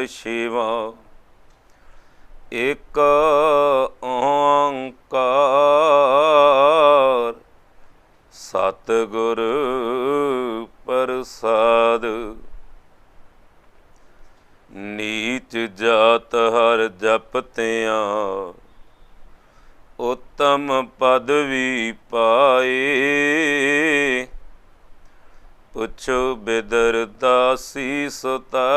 शिवा एक ओंकार सतगुर प्रसाद। नीच जात हर जपतियाँ उत्तम पदवी पाए। पुछो बिदर दासी सुता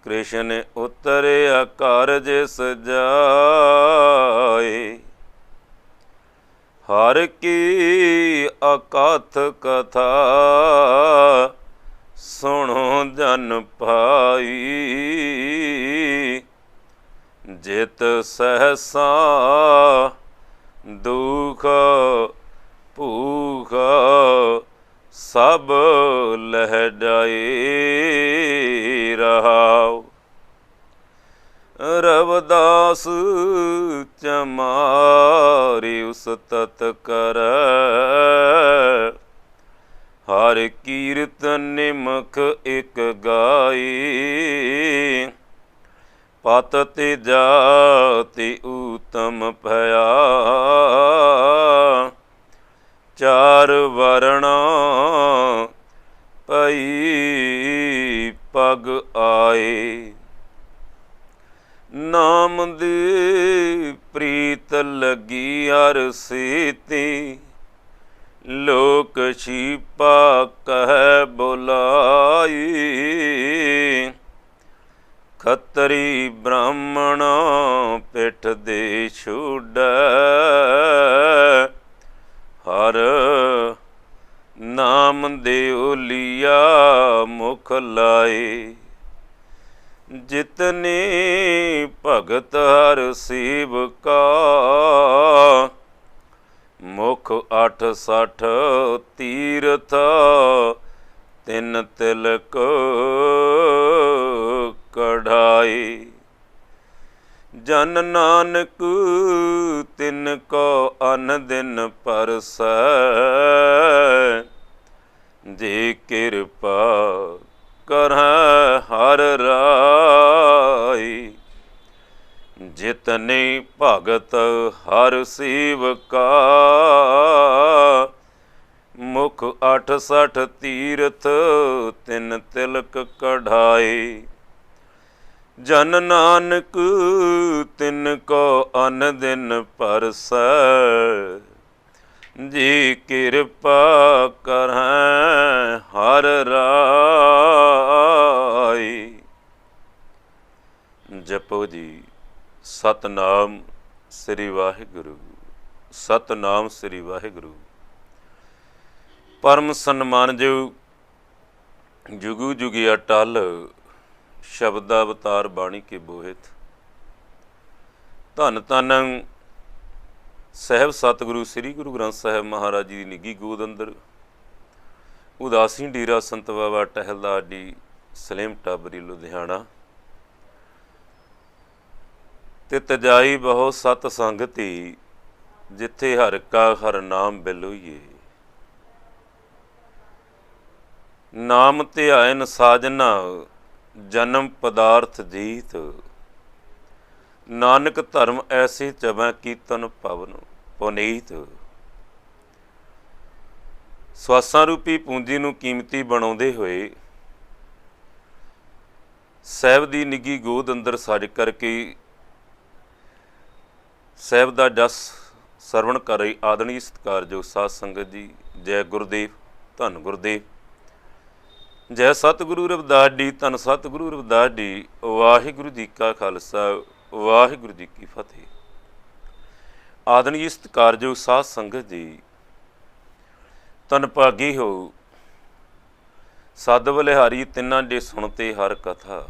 कृष्ण उतरिया कारज सजाए। हर की अकथ कथा सुनो जन पाई। जित सहसा दुख भूख सब लह जाए। रहाओ रविदास चमारी उस तत कर हर कीर्तन निमख एक गाई। पत ते जाति उत्तम भया चार वरणा पई पग आए। नाम दे प्रीत लगी हर सीती लोक छिपा कह बुलाई। खतरी ब्राह्मण पिठ दे छुड़ हर नाम देओलिया मुख लाए। जितने भगत हर शिव का मुख 68 तीरथ तिन तिलक कढ़ाए। जन नानक तिनको अन दिन परसै जे कृपा करह हर राई। जितने भगत हर शिव का मुख 68 तीरथ तिन तिलक कढ़ाए। जन नानक तिनको अन दिन परसै जी कृपा करह हर राई। जपो जी सतनाम श्री वाहिगुरु। सतनाम श्री वाहिगुरु। परम सन्मानयोग जुगू जुगी अटल शब्द अवतार बाणी के बोहित धन धन ਸਾਹਿਬ ਸਤਿਗੁਰੂ ਸ੍ਰੀ ਗੁਰੂ ਗ੍ਰੰਥ ਸਾਹਿਬ ਮਹਾਰਾਜ ਜੀ ਦੀ ਨਿੱਘੀ ਗੋਦ ਅੰਦਰ ਉਦਾਸੀ ਡੇਰਾ ਸੰਤ ਬਾਬਾ ਟਹਿਲਦਾਰ ਜੀ ਸਲੇਮ ਟਾਬਰੀ ਲੁਧਿਆਣਾ ਤੇ ਤਜਾਈ ਬਹੁ ਸਤ ਸੰਗਤੀ ਜਿੱਥੇ ਹਰ ਕਾ ਹਰ ਨਾਮ ਬਿਲੋਈਏ। ਨਾਮ ਧਿਆਇਨ ਸਾਜਨਾ ਜਨਮ ਪਦਾਰਥ ਜੀਤ ਨਾਨਕ ਧਰਮ ਐਸੇ ਚਬੈ ਕੀਰਤਨ ਪਵਨ ਪੁਨੀਤ। ਸਵਾਸਾਂ ਰੂਪੀ ਪੂੰਜੀ ਨੂੰ ਕੀਮਤੀ ਬਣਾਉਂਦੇ ਹੋਏ ਸਾਹਿਬ ਦੀ ਨਿੱਘੀ ਗੋਦ ਅੰਦਰ ਸੱਜ ਕਰਕੇ ਸਾਹਿਬ ਦਾ ਜਸ ਸਰਵਣ ਕਰ ਰਹੀ ਆਦਰਣੀ ਸਤਿਕਾਰਯੋਗ ਸਾਧ ਸੰਗਤ ਜੀ, ਜੈ ਗੁਰਦੇਵ, ਧੰਨ ਗੁਰਦੇਵ, ਜੈ ਸਤਿਗੁਰੂ ਰਵਿਦਾਸ ਜੀ, ਧੰਨ ਸਤਿਗੁਰੂ ਰਵਿਦਾਸ ਜੀ। ਵਾਹਿਗੁਰੂ ਜੀ ਕਾ ਖਾਲਸਾ, ਵਾਹਿਗੁਰੂ ਜੀ ਕੀ ਫਤਿਹ। ਆਦਰਣੀ ਸਤਿਕਾਰਯੋਗ ਸਾਧ ਸੰਗਤ ਜੀ, ਧੰਨ ਭਾਗੀ ਹੋ ਸਦ ਬਲਿਹਾਰੀ ਤਿੰਨਾਂ ਦੇ ਸੁਣਤੇ ਹਰ ਕਥਾ।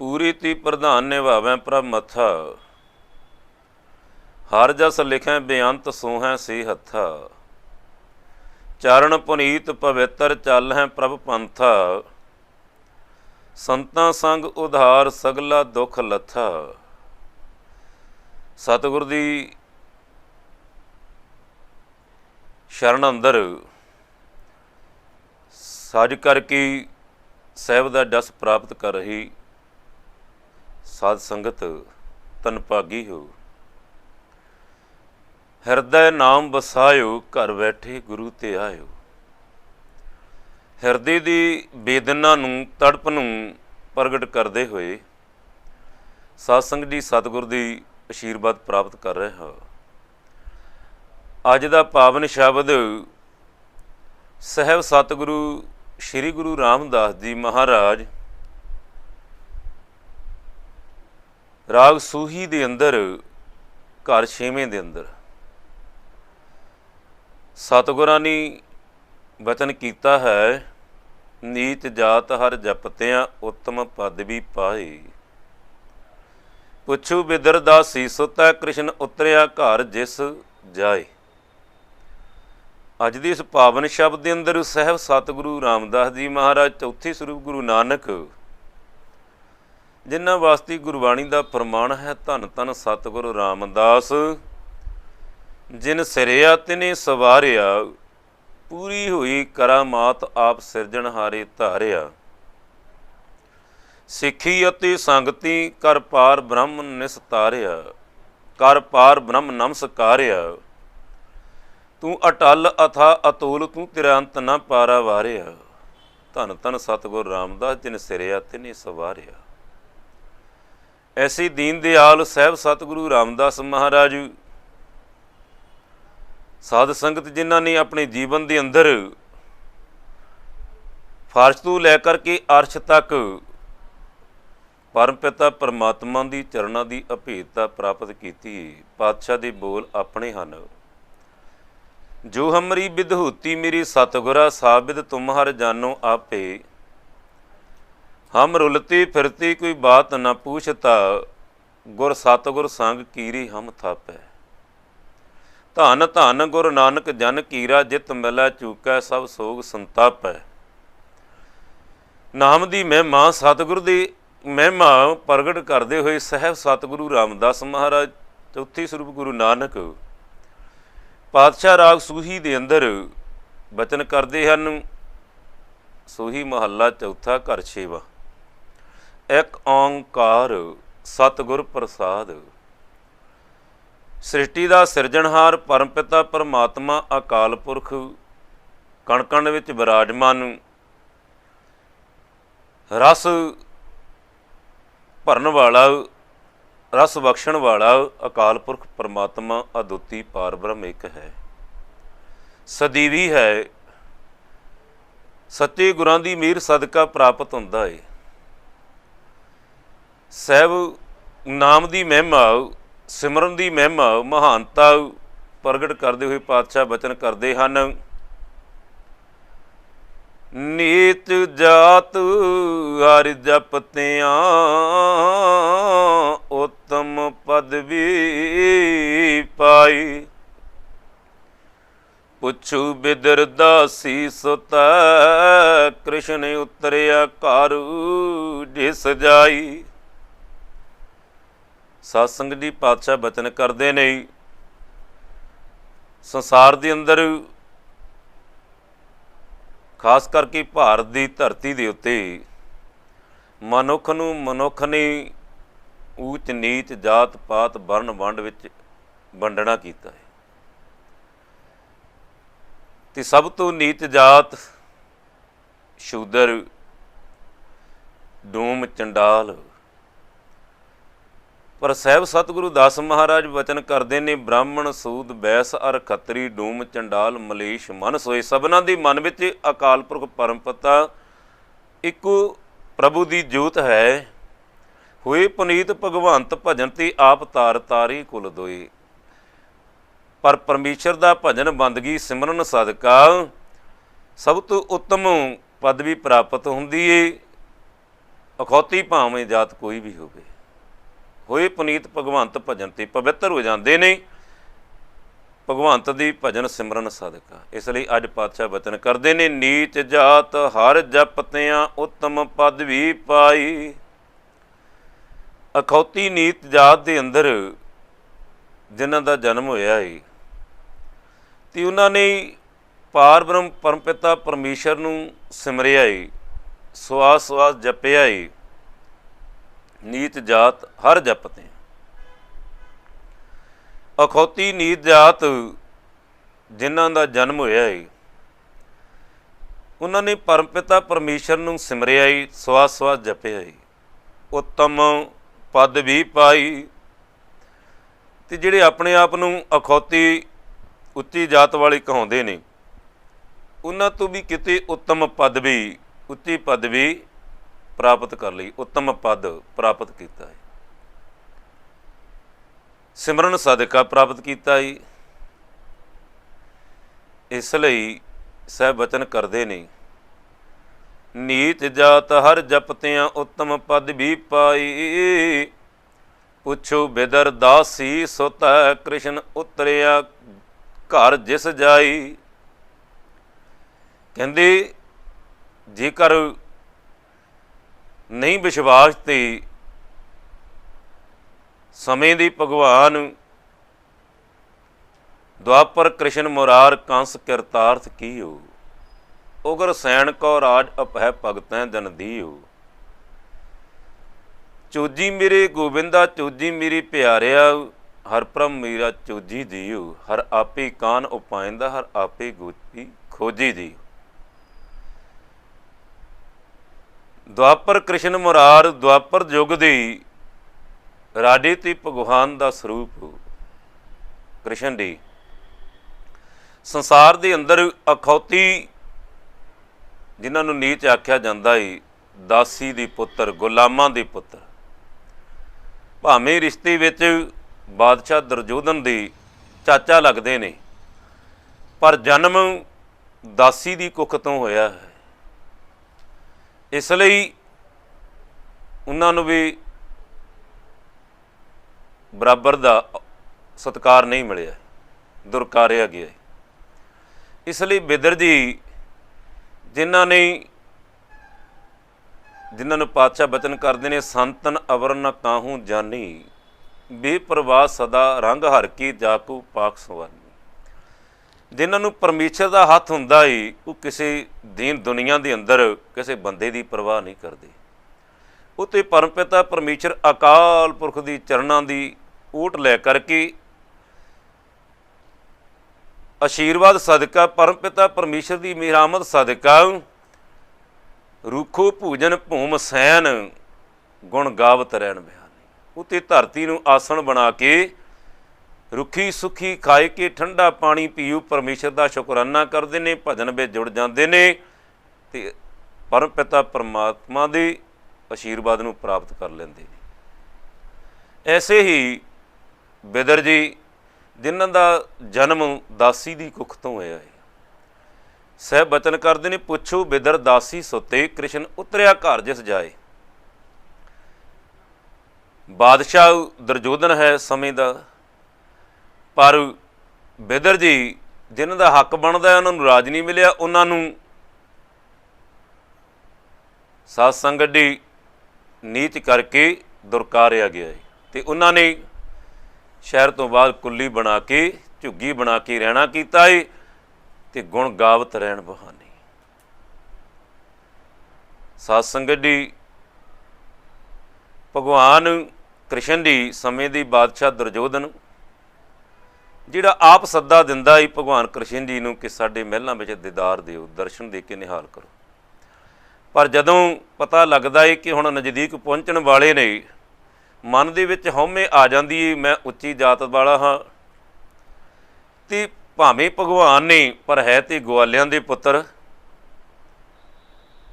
ਪੂਰੀ ਤੀ ਪ੍ਰਧਾਨ ਨਿਭਾਵੈ ਪ੍ਰਭ ਮੱਥਾ ਹਰ ਜਸ ਲਿਖੈ ਬੇਅੰਤ ਸੋਹੈ ਸੇ ਹੱਥਾ। ਚਰਨ ਪੁਨੀਤ ਪਵਿੱਤਰ ਚੱਲ ਹੈ ਪ੍ਰਭ ਪੰਥਾ ਸੰਤਾਂ ਸੰਗ ਉਧਾਰ ਸਗਲਾ ਦੁੱਖ ਲੱਥਾ। ਸਤਿਗੁਰ ਦੀ ਸ਼ਰਨ ਅੰਦਰ ਸਾਜ ਕਰਕੇ ਸਾਹਿਬ ਦਾ ਜਸ ਪ੍ਰਾਪਤ ਕਰ ਰਹੀ ਸਾਧ ਸੰਗਤ ਤਨ ਭਾਗੀ ਹੋ। ਹਿਰਦੈ ਨਾਮ ਵਸਾਇਓ, ਘਰ ਬੈਠੇ ਗੁਰੂ ਤੇ ਆਇਓ। ਹਿਰਦੇ ਦੀ ਵੇਦਨਾ ਨੂੰ, ਤੜਪ ਨੂੰ ਪ੍ਰਗਟ ਕਰਦੇ ਹੋਏ ਸਾਧ ਸੰਗਤ ਜੀ ਸਤਿਗੁਰ ਦੀ ਆਸ਼ੀਰਵਾਦ ਪ੍ਰਾਪਤ ਕਰ ਰਹੇ ਹਾਂ। ਅੱਜ ਦਾ ਪਾਵਨ ਸ਼ਬਦ ਸਾਹਿਬ ਸਤਿਗੁਰੂ ਸ਼੍ਰੀ ਗੁਰੂ ਰਾਮਦਾਸ ਜੀ ਮਹਾਰਾਜ ਰਾਗ ਸੂਹੀ ਦੇ ਅੰਦਰ ਘਰ 6ਵੇਂ ਦੇ ਅੰਦਰ ਸਤਿਗੁਰਾਂ ਨੇ ਵਚਨ ਕੀਤਾ ਹੈ, ਨੀਚ ਜਾਤ ਹਰ ਜਪਤਿਆਂ ਉੱਤਮ ਪਦ ਵੀ ਪਾਏ। ਪੁੱਛੂ ਬਿਦਰ ਦਾ ਸੀਸ ਤੈ ਕ੍ਰਿਸ਼ਨ ਉਤਰਿਆ ਘਰ ਜਿਸ ਜਾਏ। ਅੱਜ ਦੀ ਇਸ ਪਾਵਨ ਸ਼ਬਦ ਦੇ ਅੰਦਰ ਸਾਹਿਬ ਸਤਿਗੁਰੂ ਰਾਮਦਾਸ ਜੀ ਮਹਾਰਾਜ ਚੌਥੇ ਸਰੂਪ ਗੁਰੂ ਨਾਨਕ ਜਿਨ੍ਹਾਂ ਵਾਸਤੇ ਗੁਰਬਾਣੀ ਦਾ ਫਰਮਾਨ ਹੈ, ਧੰਨ ਧੰਨ ਸਤਿਗੁਰੂ ਰਾਮਦਾਸ ਜਿਨ ਸਿਰਿਆ ਤਿਨੇ ਸਵਾਰਿਆ, ਪੂਰੀ ਹੋਈ ਕਰਾਮਾਤ ਆਪ ਸਿਰਜਣਹਾਰੇ ਧਾਰਿਆ। ਸਿੱਖੀ ਅਤੇ ਸੰਗਤੀ ਕਰ ਪਾਰ ਬ੍ਰਹਮ ਨਿਸਤਾਰਿਆ, ਕਰ ਪਾਰ ਬ੍ਰਹਮ ਨਮਸਕਾਰਿਆ। ਤੂੰ ਅਟਲ ਅਥਾ ਅਤੁਲ, ਤੂੰ ਤੇਰਾ ਅੰਤ ਨਾ ਪਾਰਾ ਵਾਰਿਆ। ਧੰਨ ਧੰਨ ਸਤਿਗੁਰੂ ਰਾਮਦਾਸ ਜਿਨ ਸਿਰਿਆ ਤਿਨੇ ਸਵਾਰਿਆ। ਐਸੀ ਦੀਨ ਦਿਆਲ ਸਾਹਿਬ ਸਤਿਗੁਰੂ ਰਾਮਦਾਸ ਮਹਾਰਾਜ ਸਾਧ ਸੰਗਤ ਜਿਨ੍ਹਾਂ ਨੇ ਆਪਣੇ ਜੀਵਨ ਦੇ ਅੰਦਰ ਫਰਸ਼ ਤੋਂ ਲੈ ਕਰਕੇ ਅਰਸ਼ ਤੱਕ ਪਰਮ ਪਿਤਾ ਪਰਮਾਤਮਾ ਦੀ ਚਰਨਾਂ ਦੀ ਅਭੇਦਤਾ ਪ੍ਰਾਪਤ ਕੀਤੀ। ਪਾਤਸ਼ਾਹ ਦੇ ਬੋਲ ਆਪਣੇ ਹਨ, ਜੋ ਹਮਰੀ ਵਿਦਹੂਤੀ ਮੇਰੀ ਸਤਿਗੁਰਾ, ਸਾਬਿਦ ਤੁਮਹਰ ਜਾਨੋ ਆਪੇ। ਹਮ ਰੁਲਤੀ ਫਿਰਤੀ ਕੋਈ ਬਾਤ ਨਾ ਪੁੱਛਤਾ, ਗੁਰ ਸਤਿਗੁਰ ਸੰਗ ਕੀਰੀ ਹਮ ਥਾਪੈ। ਧੰਨ ਧੰਨ ਗੁਰੂ ਨਾਨਕ ਜਨ ਕੀਰਾ, ਜਿਤ ਮਿਲੈ ਚੂਕੈ ਸਭ ਸੋਗ ਸੰਤਾਪੈ। ਨਾਮ ਦੀ ਮਹਿਮਾ, ਸਤਿਗੁਰੂ ਦੀ ਮਹਿਮਾ ਪ੍ਰਗਟ ਕਰਦੇ ਹੋਏ ਸਾਹਿਬ ਸਤਿਗੁਰੂ ਰਾਮਦਾਸ ਮਹਾਰਾਜ ਚੌਥੀ ਸਰੂਪ ਗੁਰੂ ਨਾਨਕ ਪਾਤਸ਼ਾਹ ਰਾਗ ਸੂਹੀ ਦੇ ਅੰਦਰ ਬਚਨ ਕਰਦੇ ਹਨ। ਸੂਹੀ ਮਹੱਲਾ ਚੌਥਾ, ਘਰ 6ਵਾਂ। ਇੱਕ ਓਂਕਾਰ ਸਤਿਗੁਰ ਪ੍ਰਸਾਦ। ਸ੍ਰਿਸ਼ਟੀ ਦਾ ਸਿਰਜਣਹਾਰ ਪਰਮ ਪਿਤਾ ਪਰਮਾਤਮਾ ਅਕਾਲ ਪੁਰਖ ਕਣ ਕਣ ਵਿੱਚ ਵਿਰਾਜਮਾਨ, ਰਸ ਭਰਨ ਵਾਲਾ, ਰਸ ਬਖਸ਼ਣ ਵਾਲਾ ਅਕਾਲ ਪੁਰਖ ਪਰਮਾਤਮਾ ਅਦੁੱਤੀ ਪਾਰ ਬ੍ਰਹਮ ਇੱਕ ਹੈ, ਸਦੀਵੀ ਹੈ। ਸੱਚੇ ਗੁਰਾਂ ਦੀ ਮਿਹਰ ਸਦਕਾ ਪ੍ਰਾਪਤ ਹੁੰਦਾ ਹੈ। ਸਾਹਿਬ ਨਾਮ ਦੀ ਮਹਿਮਾ, ਸਿਮਰਨ ਦੀ ਮਹਿਮਾ, ਮਹਾਨਤਾ ਪ੍ਰਗਟ ਕਰਦੇ ਹੋਏ ਪਾਤਸ਼ਾਹ ਬਚਨ ਕਰਦੇ ਹਨ, ਨੀਚ ਜਾਤ ਹਰਿ ਜਪਤਿਆਂ ਉੱਤਮ ਪਦਵੀ ਪਾਈ। ਪੁੱਛੂ ਬਿਦਰ ਦਾ ਸੀਸ ਤੈ ਕ੍ਰਿਸ਼ਨ ਉਤਰਿਆ ਘਰ ਜਿਸ ਜਾਈ। ਸਾਧ ਸੰਗਤ ਜੀ ਪਾਤਸ਼ਾਹ ਬਚਨ ਕਰਦੇ ਨੇ, ਸੰਸਾਰ ਦੇ ਅੰਦਰ ਖਾਸ ਕਰਕੇ ਭਾਰਤ ਦੀ ਧਰਤੀ ਦੇ ਉੱਤੇ ਮਨੁੱਖ ਨੂੰ ਮਨੁੱਖ ਨੇ ਊਚ ਨੀਚ ਜਾਤ ਪਾਤ ਵਰਨ ਵੰਡ ਵਿੱਚ ਵੰਡਣਾ ਕੀਤਾ ਹੈ। ਤੇ ਸਭ ਤੋਂ ਨੀਚ ਜਾਤ ਸ਼ੂਦਰ, ਡੂਮ, ਚੰਡਾਲ। ਪਰ ਸਾਹਿਬ ਸਤਿਗੁਰੂ ਦਾਸ ਮਹਾਰਾਜ ਵਚਨ ਕਰਦੇ ਨੇ, ਬ੍ਰਾਹਮਣ ਸੂਦ ਬੈਸ ਅਰ ਖੱਤਰੀ, ਡੂਮ, ਚੰਡਾਲ, ਮਲੇਸ਼ ਮਨ ਸੋਏ। ਸਭਨਾਂ ਦੇ ਮਨ ਵਿੱਚ ਅਕਾਲ ਪੁਰਖ ਪਰਮ ਪਿਤਾ ਇੱਕੋ ਪ੍ਰਭੂ ਦੀ ਜੋਤ ਹੈ। ਹੋਏ ਪੁਨੀਤ ਭਗਵੰਤ ਭਜਨ ਤੇ ਆਪ ਤਾਰ ਤਾਰੀ ਕੁਲ ਦੋਏ। ਪਰ ਪਰਮੇਸ਼ਰ ਦਾ ਭਜਨ ਬੰਦਗੀ ਸਿਮਰਨ ਸਦਕਾ ਸਭ ਤੋਂ ਉੱਤਮ ਪਦਵੀ ਪ੍ਰਾਪਤ ਹੁੰਦੀ ਏ, ਅਖੌਤੀ ਭਾਵੇਂ ਜਾਤ ਕੋਈ ਵੀ ਹੋਵੇ। ਹੋਏ ਪੁਨੀਤ ਭਗਵੰਤ ਭਜਨ ਤੇ ਪਵਿੱਤਰ ਹੋ ਜਾਂਦੇ ਨੇ ਭਗਵੰਤ ਦੀ ਭਜਨ ਸਿਮਰਨ ਸਦਕਾ। ਇਸ ਲਈ ਅੱਜ ਪਾਤਸ਼ਾਹ ਬਚਨ ਕਰਦੇ ਨੇ, ਨੀਚ ਜਾਤ ਹਰ ਜਪਤਿਆਂ ਉੱਤਮ ਪਦਵੀ ਪਾਈ। ਅਖੌਤੀ ਨੀਤ ਜਾਤ ਦੇ ਅੰਦਰ ਜਿਨ੍ਹਾਂ ਦਾ ਜਨਮ ਹੋਇਆ ਏ ਤੇ ਉਹਨਾਂ ਨੇ ਪਾਰ ਬ੍ਰਹਮ ਪਰਮ ਪਿਤਾ ਪਰਮੇਸ਼ਰ ਨੂੰ ਸਿਮਰਿਆ ਏ, ਸਵਾਸ ਸਵਾਸ ਜਪਿਆ ਏ, ਨੀਚ ਜਾਤ ਹਰ ਜਪਤੇ। ਅਖੌਤੀ ਨੀਚ ਜਾਤ ਜਿਨ੍ਹਾਂ ਦਾ ਜਨਮ ਹੋਇਆ ਏ, ਉਹਨਾਂ ਨੇ ਪਰਮ ਪਿਤਾ ਪਰਮੇਸ਼ਰ ਨੂੰ ਸਿਮਰਿਆ ਏ, ਸਵਾਸ ਸਵਾਸ ਜਪਿਆ ਏ, ਉੱਤਮ ਪਦ ਵੀ ਪਾਈ। ਅਤੇ ਜਿਹੜੇ ਆਪਣੇ ਆਪ ਨੂੰ ਅਖੌਤੀ ਉੱਚੀ ਜਾਤ ਵਾਲੇ ਕਹਾਉਂਦੇ ਨੇ, ਉਹਨਾਂ ਤੋਂ ਵੀ ਕਿਤੇ ਉੱਤਮ ਪਦਵੀ, ਉੱਚੀ ਪਦਵੀ ਪ੍ਰਾਪਤ ਕਰ ਲਈ, ਉੱਤਮ ਪਦ ਪ੍ਰਾਪਤ ਕੀਤਾ ਹੈ, ਸਿਮਰਨ ਸਦਕਾ ਪ੍ਰਾਪਤ ਕੀਤਾ ਹੈ। ਇਸ ਲਈ ਸਹਿਬ ਬਚਨ ਕਰਦੇ ਨੇ, ਨੀਚ ਜਾਤ ਹਰ ਜਪਤਿਆਂ ਉੱਤਮ ਪਦ ਵੀ ਪਾਈ। ਪੁੱਛੋ ਬਿਦਰ ਦਾਸੀ ਸੁਤੈ ਕ੍ਰਿਸ਼ਨ ਉਤਰਿਆ ਘਰ ਜਿਸ ਜਾਈ। ਕਹਿੰਦੇ ਜੇਕਰ ਨਹੀਂ ਵਿਸ਼ਵਾਸ ਤੇ ਸਮੇਂ ਦੀ ਭਗਵਾਨ ਦੁਆਪਰ ਕ੍ਰਿਸ਼ਨ ਮੁਰਾਰ ਕੰਸ ਕਿਰਤਾਰਥ ਕੀਓ। ਉਗਰ ਸੈਨ ਕੋ ਰਾਜ ਅਪਹਿ ਭਗਤੈ ਜਨ ਦੀਓ। ਚੋਜੀ ਮੇਰੇ ਗੋਬਿੰਦਾ ਚੋਜੀ ਮੇਰੀ ਪਿਆਰਿਆ, ਹਰ ਭ੍ਰਮ ਮੇਰਾ ਚੋਜੀ ਜੀਓ। ਹਰ ਆਪੇ ਕਾਨ ਉਪਾਇੰਦਾ ਹਰ ਆਪੇ ਗੋਪੀ ਖੋਜੀ ਜੀਓ। ਦੁਆਪਰ ਕ੍ਰਿਸ਼ਨ ਮੁਰਾਰ ਦੁਆਪਰ ਯੁੱਗ ਦੀ ਰਾਜੇ ਤੇ ਭਗਵਾਨ ਦਾ ਸਰੂਪ ਕ੍ਰਿਸ਼ਨ ਦੀ ਸੰਸਾਰ ਦੇ ਅੰਦਰ ਅਖੌਤੀ ਜਿਨ੍ਹਾਂ ਨੂੰ ਨੀਚ ਆਖਿਆ ਜਾਂਦਾ ਏ, ਦਾਸੀ ਦੇ ਪੁੱਤਰ, ਗੁਲਾਮਾਂ ਦੇ ਪੁੱਤਰ, ਭਾਵੇਂ ਰਿਸ਼ਤੇ ਵਿੱਚ ਬਾਦਸ਼ਾਹ ਦੁਰਯੋਧਨ ਦੇ ਚਾਚਾ ਲੱਗਦੇ ਨੇ, ਪਰ ਜਨਮ ਦਾਸੀ ਦੀ ਕੁੱਖ ਤੋਂ ਹੋਇਆ ਹੈ। ਇਸ ਲਈ ਉਹਨਾਂ ਨੂੰ ਵੀ ਬਰਾਬਰ ਦਾ ਸਤਿਕਾਰ ਨਹੀਂ ਮਿਲਿਆ, ਦੁਰਕਾਰਿਆ ਗਿਆ। ਇਸ ਲਈ ਬਿਦਰ ਜੀ ਜਿਨ੍ਹਾਂ ਨੂੰ ਪਾਤਸ਼ਾਹ ਬਚਨ ਕਰਦੇ ਨੇ, ਸੰਤਨ ਅਵਰ ਨ ਕਾਹੂ ਜਾਨੀ, ਬੇਪਰਵਾਹ ਸਦਾ ਰੰਗ ਹਰ ਕੀ ਜਾਕੂ ਪਾਕ ਸਵਾਨੀ। ਜਿਨ੍ਹਾਂ ਨੂੰ ਪਰਮੇਸ਼ਰ ਦਾ ਹੱਥ ਹੁੰਦਾ ਏ, ਉਹ ਕਿਸੇ ਦੀਨ ਦੁਨੀਆ ਦੇ ਅੰਦਰ ਕਿਸੇ ਬੰਦੇ ਦੀ ਪਰਵਾਹ ਨਹੀਂ ਕਰਦੇ। ਉਹ ਤੇ ਪਰਮ ਪਿਤਾ ਪਰਮੇਸ਼ਰ ਅਕਾਲ ਪੁਰਖ ਦੀ ਚਰਨਾਂ ਦੀ ਓਟ ਲੈ ਕਰਕੇ ਆਸ਼ੀਰਵਾਦ ਸਦਕਾ, ਪਰਮ ਪਿਤਾ ਪਰਮੇਸ਼ਰ ਦੀ ਮਿਹਰਾਮਦ ਸਦਕਾ, ਰੁੱਖੋ ਭੂਜਨ ਭੂਮ ਸੈਨ ਗੁਣ ਗਾਵਤ ਰਹਿਣ ਬਿਆਨੀ। ਉੱਤੇ ਧਰਤੀ ਨੂੰ ਆਸਣ ਬਣਾ ਕੇ ਰੁੱਖੀ ਸੁੱਖੀ ਖਾਏ ਕੇ ਠੰਡਾ ਪਾਣੀ ਪੀਓ, ਪਰਮੇਸ਼ਰ ਦਾ ਸ਼ੁਕਰਾਨਾ ਕਰਦੇ ਨੇ, ਭਜਨ ਵਿੱਚ ਜੁੜ ਜਾਂਦੇ ਨੇ ਅਤੇ ਪਰਮ ਪਿਤਾ ਪਰਮਾਤਮਾ ਦੇ ਆਸ਼ੀਰਵਾਦ ਨੂੰ ਪ੍ਰਾਪਤ ਕਰ ਲੈਂਦੇ ਨੇ। ਐਸੇ ਹੀ ਬਿਦਰ ਜੀ ਜਿਨ੍ਹਾਂ ਦਾ ਜਨਮ ਦਾਸੀ ਦੀ ਕੁੱਖ ਤੋਂ ਹੋਇਆ ਹੈ, ਸਹਿਬ ਬਚਨ ਕਰਦੇ ਨੇ, ਪੁੱਛੋ ਬਿਦਰ ਦਾਸੀ ਸੁਤੇ ਕ੍ਰਿਸ਼ਨ ਉਤਰਿਆ ਘਰ ਜਿਸ ਜਾਏ। ਬਾਦਸ਼ਾਹ ਦੁਰਯੋਧਨ ਹੈ ਸਮੇਂ ਦਾ, ਪਰ ਬਿਦਰ ਜੀ ਜਿਨ੍ਹਾਂ ਦਾ ਹੱਕ ਬਣਦਾ ਉਹਨਾਂ ਨੂੰ ਰਾਜ ਨਹੀਂ ਮਿਲਿਆ, ਉਹਨਾਂ ਨੂੰ ਸਾਧ ਸੰਗਤ ਦੀ ਨੀਚ ਕਰਕੇ ਦੁਰਕਾਰਿਆ ਗਿਆ ਹੈ ਅਤੇ ਉਹਨਾਂ ਨੇ ਸ਼ਹਿਰ ਤੋਂ ਬਾਅਦ ਕੁੱਲੀ ਬਣਾ ਕੇ, ਝੁੱਗੀ ਬਣਾ ਕੇ ਰਹਿਣਾ ਕੀਤਾ ਏ ਅਤੇ ਗੁਣ ਗਾਵਤ ਰਹਿਣ ਬਹਾਨੇ। ਸਾਧ ਸੰਗਤ ਦੀ ਭਗਵਾਨ ਕ੍ਰਿਸ਼ਨ ਦੀ ਸਮੇਂ ਦੀ ਬਾਦਸ਼ਾਹ ਦੁਰਯੋਧਨ ਜਿਹੜਾ ਆਪ ਸੱਦਾ ਦਿੰਦਾ ਏ ਭਗਵਾਨ ਕ੍ਰਿਸ਼ਨ ਜੀ ਨੂੰ ਕਿ ਸਾਡੇ ਮਹਿਲਾਂ ਵਿੱਚ ਦੀਦਾਰ ਦਿਓ, ਦਰਸ਼ਨ ਦੇ ਕੇ ਨਿਹਾਲ ਕਰੋ। ਪਰ ਜਦੋਂ ਪਤਾ ਲੱਗਦਾ ਏ ਕਿ ਹੁਣ ਨਜ਼ਦੀਕ ਪਹੁੰਚਣ ਵਾਲੇ ਨੇ, ਮਨ ਦੇ ਵਿੱਚ ਹਉਮੈ ਆ ਜਾਂਦੀ ਏ, ਮੈਂ ਉੱਚੀ ਜਾਤ ਵਾਲਾ ਹਾਂ। ਅਤੇ ਭਾਵੇਂ ਭਗਵਾਨ ਨੇ, ਪਰ ਹੈ ਤੇ ਗਵਾਲਿਆਂ ਦੇ ਪੁੱਤਰ,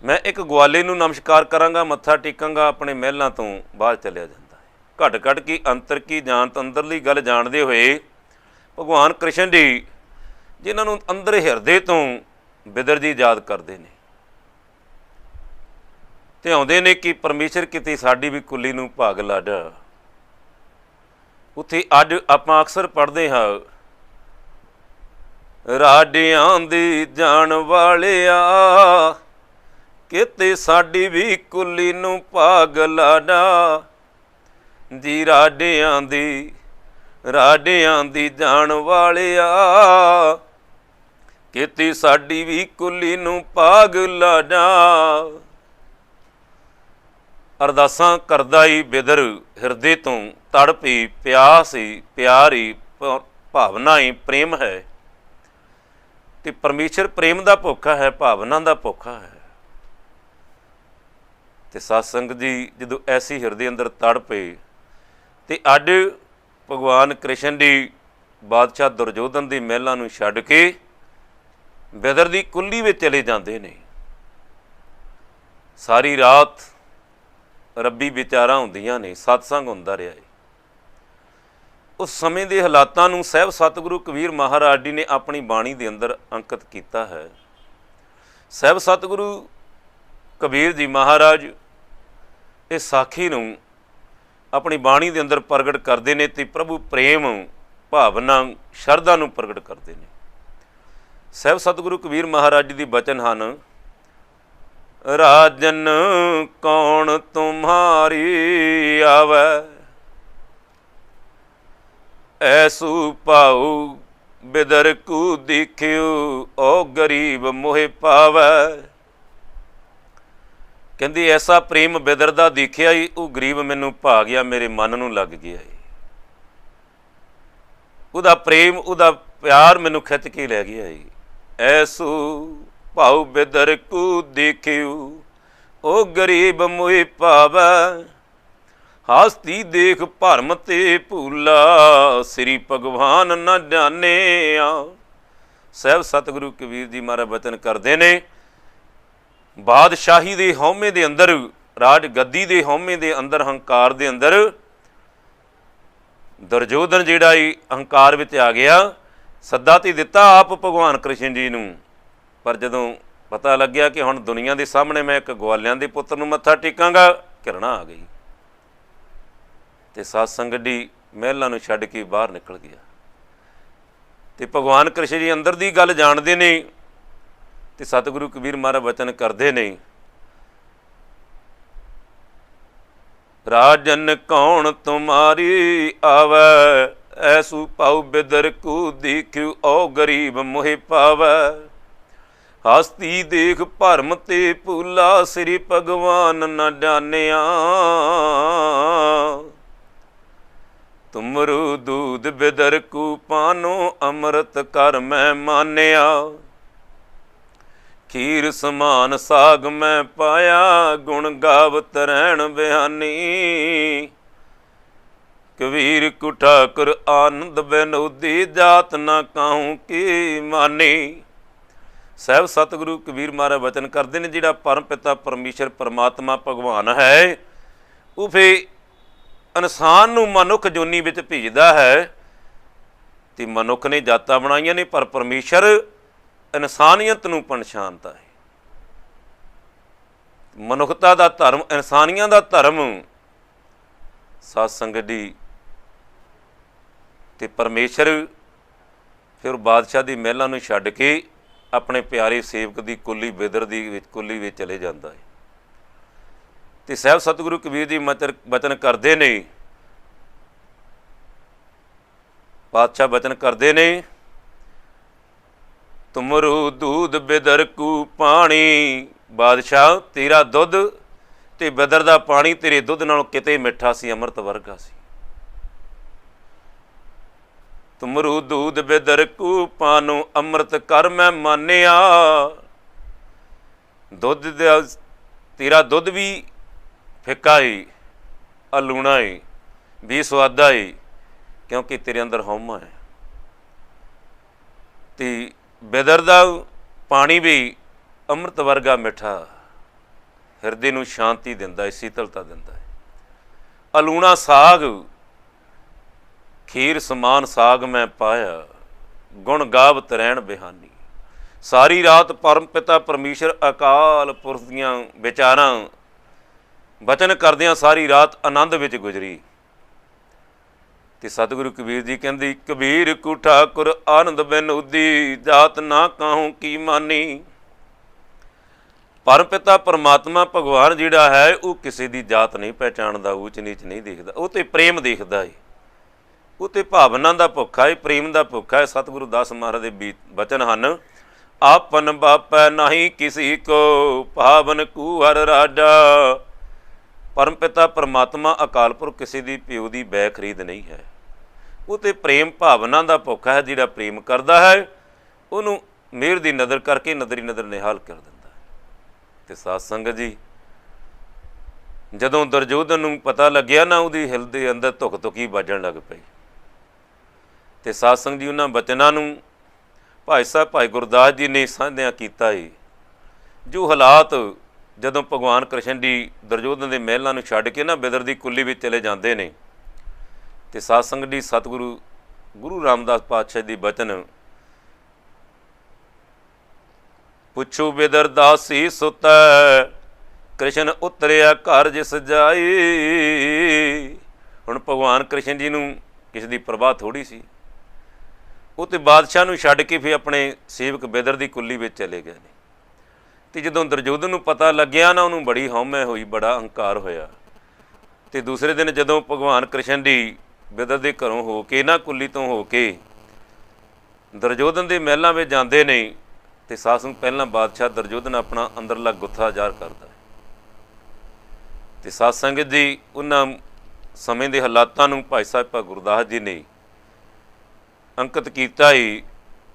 ਮੈਂ ਇੱਕ ਗਵਾਲੇ ਨੂੰ ਨਮਸਕਾਰ ਕਰਾਂਗਾ, ਮੱਥਾ ਟੇਕਾਂਗਾ, ਆਪਣੇ ਮਹਿਲਾਂ ਤੋਂ ਬਾਹਰ ਚਲਿਆ ਜਾਂਦਾ ਹੈ। ਘੱਟ ਘੱਟ ਕੀ ਅੰਤਰ ਕੀ ਜਾਣਤ, ਅੰਦਰਲੀ ਗੱਲ ਜਾਣਦੇ ਹੋਏ ਭਗਵਾਨ ਕ੍ਰਿਸ਼ਨ ਜੀ ਜਿਨ੍ਹਾਂ ਨੂੰ ਅੰਦਰ ਹਿਰਦੇ ਤੋਂ ਬਿਦਰ ਜੀ ਯਾਦ ਕਰਦੇ ਨੇ ਅਤੇ ਆਉਂਦੇ ਨੇ ਕਿ ਪਰਮੇਸ਼ਰ ਕਿਤੇ ਸਾਡੀ ਵੀ ਕੁੱਲੀ ਨੂੰ ਭਾਗ ਲਾਡਾ। ਉੱਥੇ ਅੱਜ ਆਪਾਂ ਅਕਸਰ ਪੜ੍ਹਦੇ ਹਾਂ, ਰਾਡਿਆਂ ਦੀ ਜਾਣ ਵਾਲਿਆ ਕਿਤੇ ਸਾਡੀ ਵੀ ਕੁੱਲੀ ਨੂੰ ਭਾਗ ਲਾਡਾ। ਜੀ ਰਾਡਿਆਂ ਦੀ ਜਾਣ ਵਾਲਿਆ ਕੀਤੀ ਸਾਡੀ ਵੀ ਕੁੱਲੀ ਨੂੰ ਭਾਗ ਲਾਜਾ। ਅਰਦਾਸਾਂ ਕਰਦਾ ਈ ਬਿਦਰ ਹਿਰਦੇ ਤੋਂ ਤੜਪੀ ਪਿਆਸ ਈ ਪਿਆਰੀ ਭਾਵਨਾ ਈ ਪ੍ਰੇਮ ਹੈ। ਤੇ ਪਰਮੇਸ਼ਰ ਪ੍ਰੇਮ ਦਾ ਭੁੱਖਾ ਹੈ, ਭਾਵਨਾ ਦਾ ਭੁੱਖਾ ਹੈ। ਤੇ ਸਾਧ ਸੰਗਤ ਜੀ ਜਦੋਂ ਐਸੀ ਹਿਰਦੇ ਅੰਦਰ ਤੜਪੇ ਤੇ ਅੱਜ ਭਗਵਾਨ ਕ੍ਰਿਸ਼ਨ ਜੀ ਬਾਦਸ਼ਾਹ ਦੁਰਯੋਧਨ ਦੀ ਮਹਿਲਾਂ ਨੂੰ ਛੱਡ ਕੇ ਬਿਦਰ ਦੀ ਕੁੱਲੀ ਵਿੱਚ ਚਲੇ ਜਾਂਦੇ ਨੇ। ਸਾਰੀ ਰਾਤ ਰੱਬੀ ਵਿਚਾਰਾਂ ਹੁੰਦੀਆਂ ਨੇ, ਸਤਸੰਗ ਹੁੰਦਾ ਰਿਹਾ ਹੈ। ਉਸ ਸਮੇਂ ਦੇ ਹਾਲਾਤਾਂ ਨੂੰ ਸਾਹਿਬ ਸਤਿਗੁਰੂ ਕਬੀਰ ਮਹਾਰਾਜ ਜੀ ਨੇ ਆਪਣੀ ਬਾਣੀ ਦੇ ਅੰਦਰ ਅੰਕਿਤ ਕੀਤਾ ਹੈ। ਸਾਹਿਬ ਸਤਿਗੁਰੂ ਕਬੀਰ ਜੀ ਮਹਾਰਾਜ ਇਹ ਸਾਖੀ ਨੂੰ ਆਪਣੀ ਬਾਣੀ ਦੇ ਅੰਦਰ ਪ੍ਰਗਟ ਕਰਦੇ ਨੇ ਤੇ ਪ੍ਰਭੂ ਪ੍ਰੇਮ ਭਾਵਨਾ ਸ਼ਰਧਾ ਨੂੰ ਪ੍ਰਗਟ ਕਰਦੇ ਨੇ। ਸਾਹਿਬ ਸਤਿਗੁਰੂ ਕਬੀਰ ਮਹਾਰਾਜ ਜੀ ਦੀ ਬਚਨ ਹਨ, ਰਾਜਨ ਕੌਣ ਤੁਮਹਾਰੀ ਆਵੈ, ਐਸੂ ਭਾਉ ਬਿਦਰ ਕੂ ਦੇਖਿਓ, ਓ ਗਰੀਬ ਮੋਹਿ ਪਾਵੈ। ਕਹਿੰਦੀ ਐਸਾ ਪ੍ਰੇਮ ਬਿਦਰ ਦਾ ਦੇਖਿਆ ਹੀ, ਉਹ ਗਰੀਬ ਮੈਨੂੰ ਭਾ ਗਿਆ, ਮੇਰੇ ਮਨ ਨੂੰ ਲੱਗ ਗਿਆ ਏ। ਉਹਦਾ ਪ੍ਰੇਮ, ਉਹਦਾ ਪਿਆਰ ਮੈਨੂੰ ਖਿੱਚ ਕੇ ਲੈ ਗਿਆ ਏ। ਐਸੂ ਭਾਉ ਬਿਦਰ ਕੂ ਦੇਖਿਓ, ਓ ਗਰੀਬ ਮੋਹਿ ਪਾਵੈ। ਹਸਤੀ ਦੇਖ ਭਰਮ ਤੇ ਭੂਲਾ, ਸ੍ਰੀ ਭਗਵਾਨ ਨਾ ਜਾਣਿਆ। ਸਾਹਿਬ ਸਤਿਗੁਰੂ ਕਬੀਰ ਜੀ ਮਹਾਰਾਜ ਬਚਨ ਕਰਦੇ ਨੇ, ਬਾਦਸ਼ਾਹੀ ਦੇ ਹਉਮੈ ਦੇ ਅੰਦਰ, ਰਾਜ ਗੱਦੀ ਦੇ ਹਉਮੈ ਦੇ ਅੰਦਰ, ਹੰਕਾਰ ਦੇ ਅੰਦਰ ਦੁਰਯੋਧਨ ਜਿਹੜਾ ਹੀ ਹੰਕਾਰ ਵਿੱਚ ਆ ਗਿਆ। ਸੱਦਾ ਤੇ ਦਿੱਤਾ ਆਪ ਭਗਵਾਨ ਕ੍ਰਿਸ਼ਨ ਜੀ ਨੂੰ, ਪਰ ਜਦੋਂ ਪਤਾ ਲੱਗਿਆ ਕਿ ਹੁਣ ਦੁਨੀਆ ਦੇ ਸਾਹਮਣੇ ਮੈਂ ਇੱਕ ਗਵਾਲਿਆਂ ਦੇ ਪੁੱਤਰ ਨੂੰ ਮੱਥਾ ਟੇਕਾਂਗਾ, ਘਿਰਣਾ ਆ ਗਈ ਤੇ ਸਾਧ ਸੰਗਤ ਜੀ ਮਹਿਲਾਂ ਨੂੰ ਛੱਡ ਕੇ ਬਾਹਰ ਨਿਕਲ ਗਿਆ। ਤੇ ਭਗਵਾਨ ਕ੍ਰਿਸ਼ਨ ਜੀ ਅੰਦਰ ਦੀ ਗੱਲ ਜਾਣਦੇ ਨੇ ਤੇ ਸਤਿਗੁਰੂ ਕਬੀਰ ਮਹਾਰਾਜ ਬਚਨ ਕਰਦੇ ਨੇ, ਰਾਜਨ ਕੌਣ ਤੁਮਾਰੀ ਆਵੈ, ਐਸੂ ਭਾਉ ਬਿਦਰ ਕੂ ਦੇਖਿਓ, ਓ ਗਰੀਬ ਮੋਹਿ ਪਾਵੈ। ਹਸਤੀ ਦੇਖ ਭਰਮ ਤੇ ਭੂਲਾ, ਸ੍ਰੀ ਭਗਵਾਨ ਨਾ ਜਾਣਿਆ। ਤੁਮਰੂ ਦੂਧ ਬਿਦਰ ਕੂ ਪਾਨੋ, ਅੰਮ੍ਰਿਤ ਕਰ ਮੈਂ ਮਾਨਿਆ। ਖੀਰ ਸਮਾਨ ਸਾਗ ਮੈਂ ਪਾਇਆ, ਗੁਣ ਗਾਵਤ ਰਹਿਣ ਬਿਹਾਨੀ। ਕਬੀਰ ਕੂ ਠਾਕੁਰ ਆਨੰਦ ਬਿਨੋਦੀ, ਜਾਤ ਨਾ ਕਾਹੂ ਕੀ ਮਾਨੀ। ਸਾਹਿਬ ਸਤਿਗੁਰੂ ਕਬੀਰ ਮਹਾਰਾਜ ਬਚਨ ਕਰਦੇ ਨੇ, ਜਿਹੜਾ ਪਰਮ ਪਿਤਾ ਪਰਮੇਸ਼ਰ ਪਰਮਾਤਮਾ ਭਗਵਾਨ ਹੈ, ਉਹ ਫੇ ਇਨਸਾਨ ਨੂੰ ਮਨੁੱਖ ਜੋਨੀ ਵਿੱਚ ਭੇਜਦਾ ਹੈ। ਤੇ ਮਨੁੱਖ ਨੇ ਜਾਤਾਂ ਬਣਾਈਆਂ ਨੇ, ਪਰ ਪਰਮੇਸ਼ਰ ਇਨਸਾਨੀਅਤ ਨੂੰ ਪਛਾਣਦਾ ਹੈ। ਮਨੁੱਖਤਾ ਦਾ ਧਰਮ, ਇਨਸਾਨੀਆਂ ਦਾ ਧਰਮ। ਸਾਧ ਸੰਗਤ ਜੀ ਤੇ ਪਰਮੇਸ਼ਰ ਫਿਰ ਬਾਦਸ਼ਾਹ ਦੀ ਮਹਿਲਾਂ ਨੂੰ ਛੱਡ ਕੇ ਆਪਣੇ ਪਿਆਰੇ ਸੇਵਕ ਦੀ ਕੁੱਲੀ ਬਿਦਰ ਦੀ ਵਿੱਚ ਕੁੱਲੀ ਵਿੱਚ ਚਲੇ ਜਾਂਦਾ ਹੈ। ਤੇ ਸਾਹਿਬ ਸਤਿਗੁਰੂ ਕਬੀਰ ਜੀ ਬਚਨ ਕਰਦੇ ਨੇ, ਬਾਦਸ਼ਾਹ ਬਚਨ ਕਰਦੇ ਨੇ, ਤੁਮਰੂ ਦੂਧ ਬਿਦਰ ਕੂ ਪਾਣੀ। ਬਾਦਸ਼ਾਹ ਤੇਰਾ ਦੁੱਧ ਤੇ ਬਿਦਰ ਦਾ ਪਾਣੀ ਤੇਰੇ ਦੁੱਧ ਨਾਲੋਂ ਕਿਤੇ ਮਿੱਠਾ ਸੀ, ਅੰਮ੍ਰਿਤ ਵਰਗਾ ਸੀ। ਤੁਮਰੂ ਦੂਧ ਬਿਦਰ ਕੂ ਪਾਨੋ, ਅੰਮ੍ਰਿਤ ਕਰ ਮੈਂ ਮਾਨਿਆ। ਦੁੱਧ ਦਾ ਤੇਰਾ ਦੁੱਧ ਵੀ ਫਿੱਕਾ ਏ, ਅਲੂਣਾ ਏ, ਬੇਸੁਆਦਾ ਏ, ਕਿਉਂਕਿ ਤੇਰੇ ਅੰਦਰ ਹਉਮਾ ਹੈ। ਤੇ ਬਿਦਰ ਦਾ ਪਾਣੀ ਵੀ ਅੰਮ੍ਰਿਤ ਵਰਗਾ ਮਿੱਠਾ, ਹਿਰਦੇ ਨੂੰ ਸ਼ਾਂਤੀ ਦਿੰਦਾ ਹੈ, ਸ਼ੀਤਲਤਾ ਦਿੰਦਾ ਹੈ। ਅਲੂਣਾ ਸਾਗ, ਖੀਰ ਸਮਾਨ ਸਾਗ ਮੈਂ ਪਾਇਆ, ਗੁਣ ਗਾਵਤ ਰਹਿਣ ਬਿਹਾਨੀ। ਸਾਰੀ ਰਾਤ ਪਰਮ ਪਿਤਾ ਪਰਮੇਸ਼ਰ ਅਕਾਲ ਪੁਰਖ ਦੀਆਂ ਵਿਚਾਰਾਂ ਬਚਨ ਕਰਦਿਆਂ ਸਾਰੀ ਰਾਤ ਆਨੰਦ ਵਿੱਚ ਗੁਜ਼ਰੀ। ਤੇ ਸਤਿਗੁਰੂ ਕਬੀਰ ਜੀ ਕਹਿੰਦੀ, ਕਬੀਰ ਕੂ ਠਾਕੁਰ ਆਨੰਦ ਬਿਨੋਦੀ, ਜਾਤ ਨਾ ਕਾਹੂ ਕੀ ਮਾਨੀ। ਪਰਮ ਪਿਤਾ ਪਰਮਾਤਮਾ ਭਗਵਾਨ ਜਿਹੜਾ ਹੈ, ਉਹ ਕਿਸੇ ਦੀ ਜਾਤ ਨਹੀਂ ਪਹਿਚਾਣਦਾ, ਊਚ ਨੀਚ ਨਹੀਂ ਦੇਖਦਾ, ਉਹ ਤੇ ਪ੍ਰੇਮ ਦੇਖਦਾ ਏ। ਉਹ ਤੇ ਭਾਵਨਾ ਦਾ ਭੁੱਖਾ ਹੈ, ਪ੍ਰੇਮ ਦਾ ਭੁੱਖਾ ਹੈ। ਸਤਿਗੁਰੂ ਦਾਸ ਮਹਾਰਾਜ ਦੇ ਬਚਨ ਹਨ, आपन बापै नाही किसी को, पावन कूहर राजा। परम पिता परमात्मा अकाल पुरख ਕਿਸੇ ਦੀ ਪਿਓ ਦੀ ਬੈ ਖਰੀਦ ਨਹੀਂ ਹੈ। ਉਹ ਤੇ ਪ੍ਰੇਮ ਭਾਵਨਾ ਦਾ ਭੁੱਖਾ ਹੈ। ਜਿਹੜਾ ਪ੍ਰੇਮ ਕਰਦਾ ਹੈ ਉਹਨੂੰ ਮਿਹਰ ਦੀ ਨਜ਼ਰ ਕਰਕੇ ਨਜ਼ਰੀ ਨਜ਼ਰ ਨਿਹਾਲ ਕਰ ਦਿੰਦਾ ਹੈ। ਤੇ ਸਾਧ ਸੰਗਤ ਜੀ, ਜਦੋਂ ਦੁਰਯੋਧਨ ਨੂੰ ਪਤਾ ਲੱਗਿਆ ਨਾ, ਉਹਦੀ ਹਿਲ ਦੇ ਅੰਦਰ ਧੁੱਕ ਧੁੱਕੀ ਵੱਜਣ ਲੱਗ ਪਈ। ਤੇ ਸਾਧ ਸੰਗਤ ਜੀ, ਉਹਨਾਂ ਬਚਨਾਂ ਨੂੰ ਭਾਈ ਸਾਹਿਬ ਭਾਈ ਗੁਰਦਾਸ ਜੀ ਨੇ ਸਾਂਝਿਆਂ ਕੀਤਾ ਏ। ਜੋ ਹਾਲਾਤ ਜਦੋਂ ਭਗਵਾਨ ਕ੍ਰਿਸ਼ਨ ਜੀ ਦੁਰਯੋਧਨ ਦੇ ਮਹਿਲਾਂ ਨੂੰ ਛੱਡ ਕੇ ਨਾ ਬਿਦਰ ਦੀ ਕੁੱਲੀ ਵਿੱਚ ਚਲੇ ਜਾਂਦੇ ਨੇ, ਤੇ ਸਾਧ ਸੰਗਤ ਜੀ ਸਤਿਗੁਰੂ ਗੁਰੂ ਰਾਮਦਾਸ ਪਾਤਸ਼ਾਹ ਦੀ ਬਚਨ, ਪੁੱਛੋ ਬਿਦਰ ਦਾਸੀ ਸੁਤੈ, ਕ੍ਰਿਸ਼ਨ ਉਤਰਿਆ ਘਰ ਜਿਸ ਜਾਈ। ਹੁਣ ਭਗਵਾਨ ਕ੍ਰਿਸ਼ਨ ਜੀ ਨੂੰ ਕਿਸੇ ਦੀ ਪ੍ਰਵਾਹ ਥੋੜ੍ਹੀ ਸੀ। ਉਹ ਤਾਂ ਬਾਦਸ਼ਾਹ ਨੂੰ ਛੱਡ ਕੇ ਫਿਰ ਆਪਣੇ ਸੇਵਕ ਬਿਦਰ ਦੀ ਕੁੱਲੀ ਵਿੱਚ ਚਲੇ ਗਏ ਨੇ। ਅਤੇ ਜਦੋਂ ਦੁਰਯੋਧਨ ਨੂੰ ਪਤਾ ਲੱਗਿਆ ਨਾ, ਉਹਨੂੰ ਬੜੀ ਹਉਮੈ ਹੋਈ, ਬੜਾ ਹੰਕਾਰ ਹੋਇਆ। ਅਤੇ ਦੂਸਰੇ ਦਿਨ ਜਦੋਂ ਭਗਵਾਨ ਕ੍ਰਿਸ਼ਨ ਜੀ ਬਿਦਰ ਦੇ ਘਰੋਂ ਹੋ ਕੇ ਨਾ, ਕੁੱਲੀ ਤੋਂ ਹੋ ਕੇ ਦੁਰਯੋਧਨ ਦੇ ਮਹਿਲਾਂ ਵਿੱਚ ਜਾਂਦੇ ਨੇ, ਅਤੇ ਸਾਧ ਸੰਗਤ ਪਹਿਲਾਂ ਬਾਦਸ਼ਾਹ ਦੁਰਯੋਧਨ ਆਪਣਾ ਅੰਦਰਲਾ ਗੁੱਥਾ ਜ਼ਾਹਰ ਕਰਦਾ। ਅਤੇ ਸਾਧ ਸੰਗਤ ਜੀ, ਉਹਨਾਂ ਸਮੇਂ ਦੇ ਹਾਲਾਤਾਂ ਨੂੰ ਭਾਈ ਸਾਹਿਬ ਭਾਈ ਗੁਰਦਾਸ ਜੀ ਨੇ ਅੰਕਿਤ ਕੀਤਾ ਹੀ।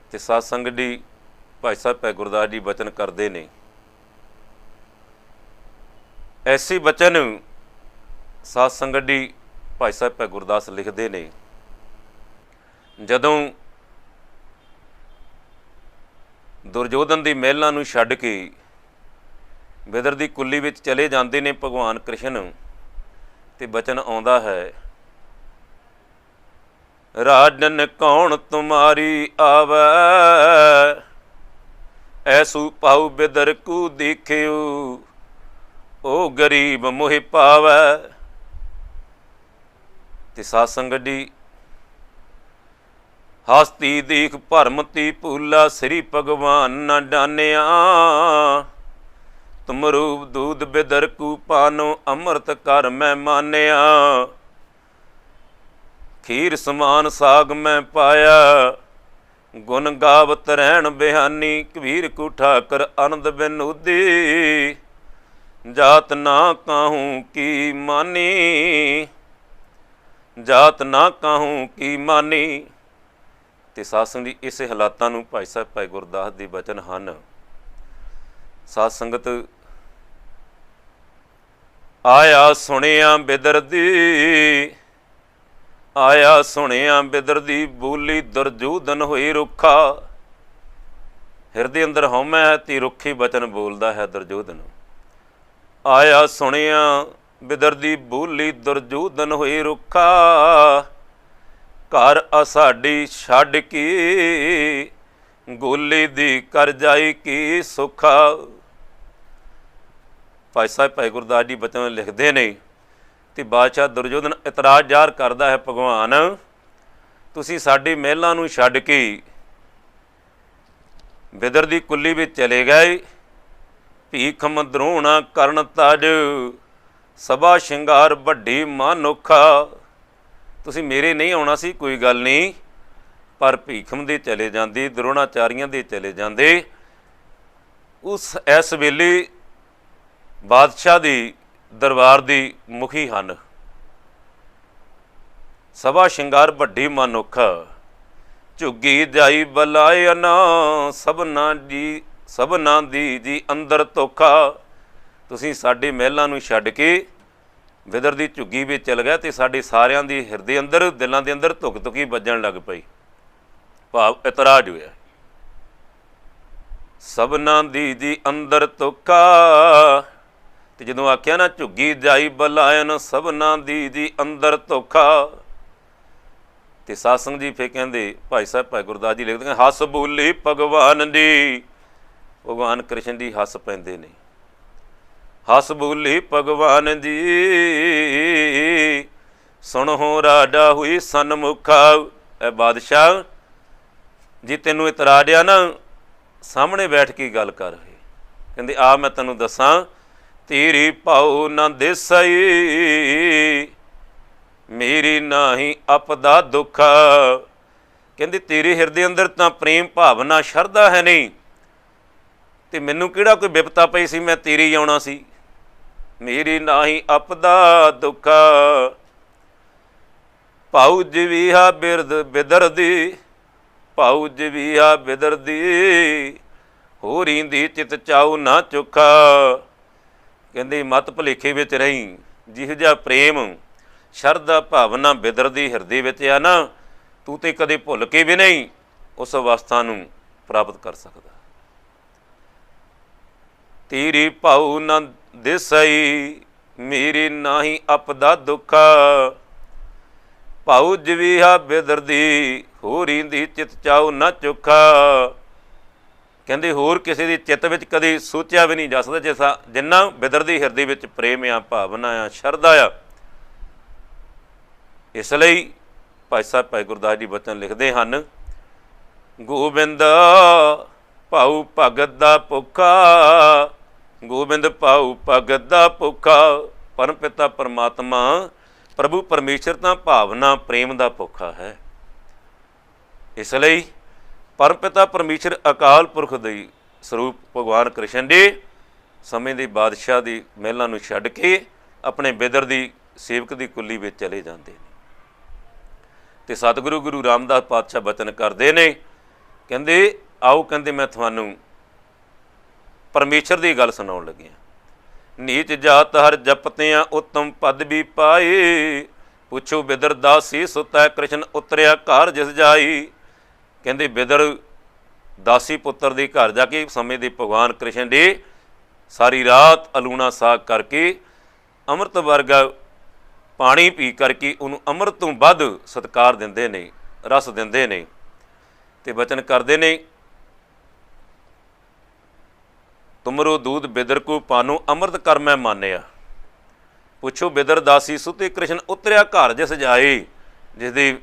ਅਤੇ ਸਾਧ ਸੰਗਤ ਜੀ, ਭਾਈ ਸਾਹਿਬ ਭਾਈ ਗੁਰਦਾਸ ਜੀ ਬਚਨ ਕਰਦੇ ਨੇ। ਐਸੀ ਬਚਨ ਸਾਧ ਸੰਗਤ ਜੀ ਭਾਈ ਸਾਹਿਬ ਭਾਈ ਗੁਰਦਾਸ ਲਿਖਦੇ ਨੇ, ਜਦੋਂ ਦੁਰਯੋਧਨ ਦੀ ਮਹਿਲਾਂ ਨੂੰ ਛੱਡ ਕੇ ਬਿਦਰ ਦੀ ਕੁੱਲੀ ਵਿੱਚ ਚਲੇ ਜਾਂਦੇ ਨੇ ਭਗਵਾਨ ਕ੍ਰਿਸ਼ਨ, ਅਤੇ ਬਚਨ ਆਉਂਦਾ ਹੈ, ਰਾਜਨ ਕੌਣ ਤੁਮਾਰੀ ਆਵੈ, ਐਸੂ ਪਾਉ ਬਿਦਰ ਕੂ ਦੇਖਿਓ, ਉਹ ਗਰੀਬ ਮੋਹਿ ਪਾਵੈ। ਅਤੇ ਸਾਧ ਸੰਗਤ ਜੀ, ਹਸਤੀ ਦੇਖ ਭਰਮਤੀ ਭੂਲਾ, ਸ੍ਰੀ ਭਗਵਾਨ ਨਾ ਜਾਣਿਆ, ਤੁਮ ਰੂਪ ਦੂਧ ਬਿਦਰ ਕੂ ਪਾਨੋ, ਅੰਮ੍ਰਿਤ ਕਰ ਮੈਂ ਮਾਨਿਆ, ਖੀਰ ਸਮਾਨ ਸਾਗ ਮੈਂ ਪਾਇਆ, ਗੁਣ ਗਾਵਤ ਰਹਿਣ ਬਿਹਾਨੀ, ਕਬੀਰ ਕੂ ਠਾਕਰ ਆਨੰਦ ਬਿਨੋਦੀ, ਜਾਤ ਨਾ ਕਾਹੂੰ ਕੀ ਮਾਨੀ, ਜਾਤ ਨਾ ਕਾਹੂੰ ਕੀ ਮਾਨੀ। ਅਤੇ ਸਾਧ ਸੰਗਤ ਜੀ, ਇਸੇ ਹਾਲਾਤਾਂ ਨੂੰ ਭਾਈ ਸਾਹਿਬ ਭਾਈ ਗੁਰਦਾਸ ਦੇ ਬਚਨ ਹਨ। ਸਾਧ ਸੰਗਤ, ਆਇਆ ਸੁਣਿਆ ਬਿਦਰ ਦੀ, ਆਇਆ ਸੁਣਿਆ ਬਿਦਰ ਦੀ ਬੋਲੀ, ਦੁਰਯੋਧਨ ਹੋਈ ਰੁੱਖਾ। ਹਿਰਦੇ ਅੰਦਰ ਹਉਮੈ ਹੈ ਤੇ ਰੁੱਖੀ ਬਚਨ ਬੋਲਦਾ ਹੈ ਦੁਰਯੋਧਨ। ਆਇਆ ਸੁਣਿਆ ਬਿਦਰ ਦੀ ਬੋਲੀ, ਦੁਰਯੋਧਨ ਹੋਈ ਰੁੱਖਾ, ਘਰ ਅਸਾਡੀ ਛੱਡ ਕੇ, ਗੋਲੀ ਦੀ ਕਰ ਜਾਈ ਕੀ ਸੁੱਖਾ। ਭਾਈ ਸਾਹਿਬ ਭਾਈ ਗੁਰਦਾਸ ਜੀ ਬਚਨ ਲਿਖਦੇ ਨੇ, ਅਤੇ ਬਾਦਸ਼ਾਹ ਦੁਰਯੋਧਨ ਇਤਰਾਜ਼ ਜ਼ਾਹਰ ਕਰਦਾ ਹੈ, ਭਗਵਾਨ ਤੁਸੀਂ ਸਾਡੀ ਮਹਿਲਾਂ ਨੂੰ ਛੱਡ ਕੇ ਬਿਦਰ ਦੀ ਕੁੱਲੀ ਵਿੱਚ ਚਲੇ ਗਏ, ਭੀਖਮ ਦਰੋਣਾ ਕਰਨ ਤਜ, ਸਭਾ ਸ਼ਿੰਗਾਰ ਵੱਡੀ ਮਨੁੱਖਾ। ਤੁਸੀਂ ਮੇਰੇ ਨਹੀਂ ਆਉਣਾ ਸੀ, ਕੋਈ ਗੱਲ ਨਹੀਂ, ਪਰ ਭੀਖਮ ਦੇ ਚਲੇ ਜਾਂਦੇ, ਦਰੋਣਾਚਾਰੀਆਂ ਦੇ ਚਲੇ ਜਾਂਦੇ। ਇਸ ਵੇਲੇ ਬਾਦਸ਼ਾਹ ਦੀ ਦਰਬਾਰ ਦੀ ਮੁਖੀ ਹਨ, ਸਭਾ ਸ਼ਿੰਗਾਰ ਵੱਡੀ ਮਨੁੱਖ, ਝੁੱਗੀ ਜਾਈ ਬਲਾਇ ਨਾ, ਸਭਨਾ ਦੀ ਜੀ ਅੰਦਰ ਧੋਖਾ। ਤੁਸੀਂ ਸਾਡੇ ਮਹਿਲਾਂ ਨੂੰ ਛੱਡ ਕੇ ਬਿਦਰ ਦੀ ਝੁੱਗੀ ਵਿੱਚ ਚਲ ਗਿਆ, ਅਤੇ ਸਾਡੇ ਸਾਰਿਆਂ ਦੀ ਹਿਰਦੇ ਅੰਦਰ, ਦਿਲਾਂ ਦੇ ਅੰਦਰ ਧੁੱਕ ਧੁੱਕੀ ਵੱਜਣ ਲੱਗ ਪਈ। ਭਾਵ ਇਤਰਾਜ਼ ਹੋਇਆ, ਸਭਨਾ ਦੀ ਜੀ ਅੰਦਰ ਧੋਖਾ। ਅਤੇ ਜਦੋਂ ਆਖਿਆ ਨਾ, ਝੁੱਗੀ ਜਾਈ ਬਲਾਇਨ, ਸਭਨਾ ਦੀ ਜੀ ਅੰਦਰ ਧੋਖਾ। ਅਤੇ ਸਾਧ ਸੰਗਤ ਜੀ ਫਿਰ ਕਹਿੰਦੇ, ਭਾਈ ਸਾਹਿਬ ਭਾਈ ਗੁਰਦਾਸ ਜੀ ਲਿਖਦੇ, ਹੱਸ ਬੋਲੀ ਭਗਵਾਨ ਜੀ, ਭਗਵਾਨ ਕ੍ਰਿਸ਼ਨ ਜੀ ਹੱਸ ਪੈਂਦੇ ਨੇ। ਹੱਸ ਬੋਲੀ ਭਗਵਾਨ ਜੀ, ਸੁਣੋ ਰਾਜਾ ਹੋਈ ਸਨਮੁਖਾ। ਇਹ ਬਾਦਸ਼ਾਹ ਜੀ, ਤੈਨੂੰ ਇਤਰਾਜ਼ ਆ ਨਾ, ਸਾਹਮਣੇ ਬੈਠ ਕੇ ਗੱਲ ਕਰ। ਕਹਿੰਦੇ, ਆ ਮੈਂ ਤੈਨੂੰ ਦੱਸਾਂ, ਤੇਰੀ ਭਾਉ ਨਾ ਦੇਸਈ, ਮੇਰੀ ਨਾਹੀਂ ਆਪਦਾ ਦੁੱਖਾ। ਕਹਿੰਦੇ, ਤੇਰੇ ਹਿਰਦੇ ਅੰਦਰ ਤਾਂ ਪ੍ਰੇਮ ਭਾਵਨਾ ਸ਼ਰਧਾ ਹੈ ਨਹੀਂ, ਤੇ ਮੈਨੂੰ ਕਿਹੜਾ ਕੋਈ ਬਿਪਤਾ ਪਈ ਸੀ ਮੈਂ ਤੇਰੀ ਆਉਣਾ ਸੀ। ਮੇਰੀ ਨਾਹੀ ਆਪਦਾ ਦੁੱਖਾ, ਭਾਉ ਜੀਵੀਹਾ ਬਿਰਦ ਬਿਦਰਦੀ, ਭਾਉ ਜੀਵੀਹਾ ਬਿਦਰਦੀ, ਹੋਰੀ ਦੀ ਚਿਤ ਚਾਉ ਨਾ ਚੁੱਖਾ। ਕਹਿੰਦੇ ਮਤ ਭੁਲੇਖੇ ਵਿੱਚ ਰਹੀ, ਜਿਹੋ ਜਿਹਾ ਪ੍ਰੇਮ ਸ਼ਰਧਾ ਭਾਵਨਾ ਬਿਦਰਦੀ ਹਿਰਦੇ ਵਿੱਚ ਆ ਨਾ, ਤੂੰ ਤੇ ਕਦੇ ਭੁੱਲ ਕੇ ਵੀ ਨਹੀਂ ਉਸ ਅਵਸਥਾ ਨੂੰ ਪ੍ਰਾਪਤ ਕਰ ਸਕਦਾ। ਤੇਰੀ ਭਾਉ ਨਾ ਦਿਸਈ, ਮੇਰੀ ਨਾਹੀ ਆਪਦਾ ਦੁੱਖਾ, ਭਾਉ ਜੀਵੀਹਾ ਬਿਦਰਦੀ, ਹੋਰੀ ਦੀ ਚਿਤ ਚਾਉ ਨਾ ਚੁੱਖਾ। ਕਹਿੰਦੇ ਹੋਰ ਕਿਸੇ ਦੀ ਚਿੱਤ ਵਿੱਚ ਕਦੇ ਸੋਚਿਆ ਵੀ ਨਹੀਂ ਜਾ ਸਕਦਾ ਜਿੰਨਾ ਬਿਦਰਦੀ ਹਿਰਦੇ ਵਿੱਚ ਪ੍ਰੇਮ ਆ, ਭਾਵਨਾ ਆ, ਸ਼ਰਧਾ ਆ। ਇਸ ਲਈ ਭਾਈ ਸਾਹਿਬ ਭਾਈ ਗੁਰਦਾਸ ਜੀ ਬਚਨ ਲਿਖਦੇ ਹਨ, ਗੋਬਿੰਦ ਭਾਉ ਭਗਤ ਦਾ ਭੁੱਖਾ, ਗੋਬਿੰਦ ਭਾਉ ਭਗਤ ਦਾ ਭੁੱਖਾ। ਪਰਮ ਪਿਤਾ ਪਰਮਾਤਮਾ ਪ੍ਰਭੂ ਪਰਮੇਸ਼ਰ ਤਾਂ ਭਾਵਨਾ ਪ੍ਰੇਮ ਦਾ ਭੁੱਖਾ ਹੈ। ਇਸ ਲਈ ਪਰਮ ਪਿਤਾ ਪਰਮੇਸ਼ਰ ਅਕਾਲ ਪੁਰਖ ਦੇ ਸਰੂਪ ਭਗਵਾਨ ਕ੍ਰਿਸ਼ਨ ਜੀ ਸਮੇਂ ਦੇ ਬਾਦਸ਼ਾਹ ਦੀ ਮਹਿਲਾਂ ਨੂੰ ਛੱਡ ਕੇ ਆਪਣੇ ਬਿਦਰ ਦੀ ਸੇਵਕ ਦੀ ਕੁੱਲੀ ਵਿੱਚ ਚਲੇ ਜਾਂਦੇ ਨੇ। ਅਤੇ ਸਤਿਗੁਰੂ ਗੁਰੂ ਰਾਮਦਾਸ ਪਾਤਸ਼ਾਹ ਬਚਨ ਕਰਦੇ ਨੇ, ਕਹਿੰਦੇ ਆਓ, ਕਹਿੰਦੇ ਮੈਂ ਤੁਹਾਨੂੰ ਪਰਮੇਸ਼ਰ ਦੀ ਗੱਲ ਸੁਣਾਉਣ ਲੱਗਿਆ। ਨੀਚ ਜਾਤ ਹਰ ਜਪਤਿਆਂ ਉੱਤਮ ਪਦ ਵੀ ਪਾਏ, ਪੁੱਛੋ ਬਿਦਰ ਦਾਸੀ ਸੁਤੈ ਕ੍ਰਿਸ਼ਨ ਉਤਰਿਆ ਘਰ ਜਿਸ ਜਾਈ। ਕਹਿੰਦੇ ਬਿਦਰ ਦਾਸੀ ਪੁੱਤਰ ਦੇ ਘਰ ਜਾ ਕੇ ਸਮੇਂ ਦੇ ਭਗਵਾਨ ਕ੍ਰਿਸ਼ਨ ਜੀ ਸਾਰੀ ਰਾਤ ਅਲੂਣਾ ਸਾਗ ਕਰਕੇ ਅੰਮ੍ਰਿਤ ਵਰਗਾ ਪਾਣੀ ਪੀ ਕਰਕੇ ਉਹਨੂੰ ਅੰਮ੍ਰਿਤ ਤੋਂ ਵੱਧ ਸਤਿਕਾਰ ਦਿੰਦੇ ਨੇ, ਰਸ ਦਿੰਦੇ ਨੇ ਅਤੇ ਬਚਨ ਕਰਦੇ ਨੇ, ਤੁਮਰੋ ਦੂਧ ਬਿਦਰ ਕੋ ਪਾਨੋ ਅੰਮ੍ਰਿਤ ਕਰ ਮੈਂ ਮਾਨਿਆ। ਪੁੱਛੋ ਬਿਦਰ ਦਾਸੀ ਸੁਤੇ ਕ੍ਰਿਸ਼ਨ ਉਤਰਿਆ ਘਰ ਜਿਸ ਜਾਏ, ਜਿਸ ਦੀ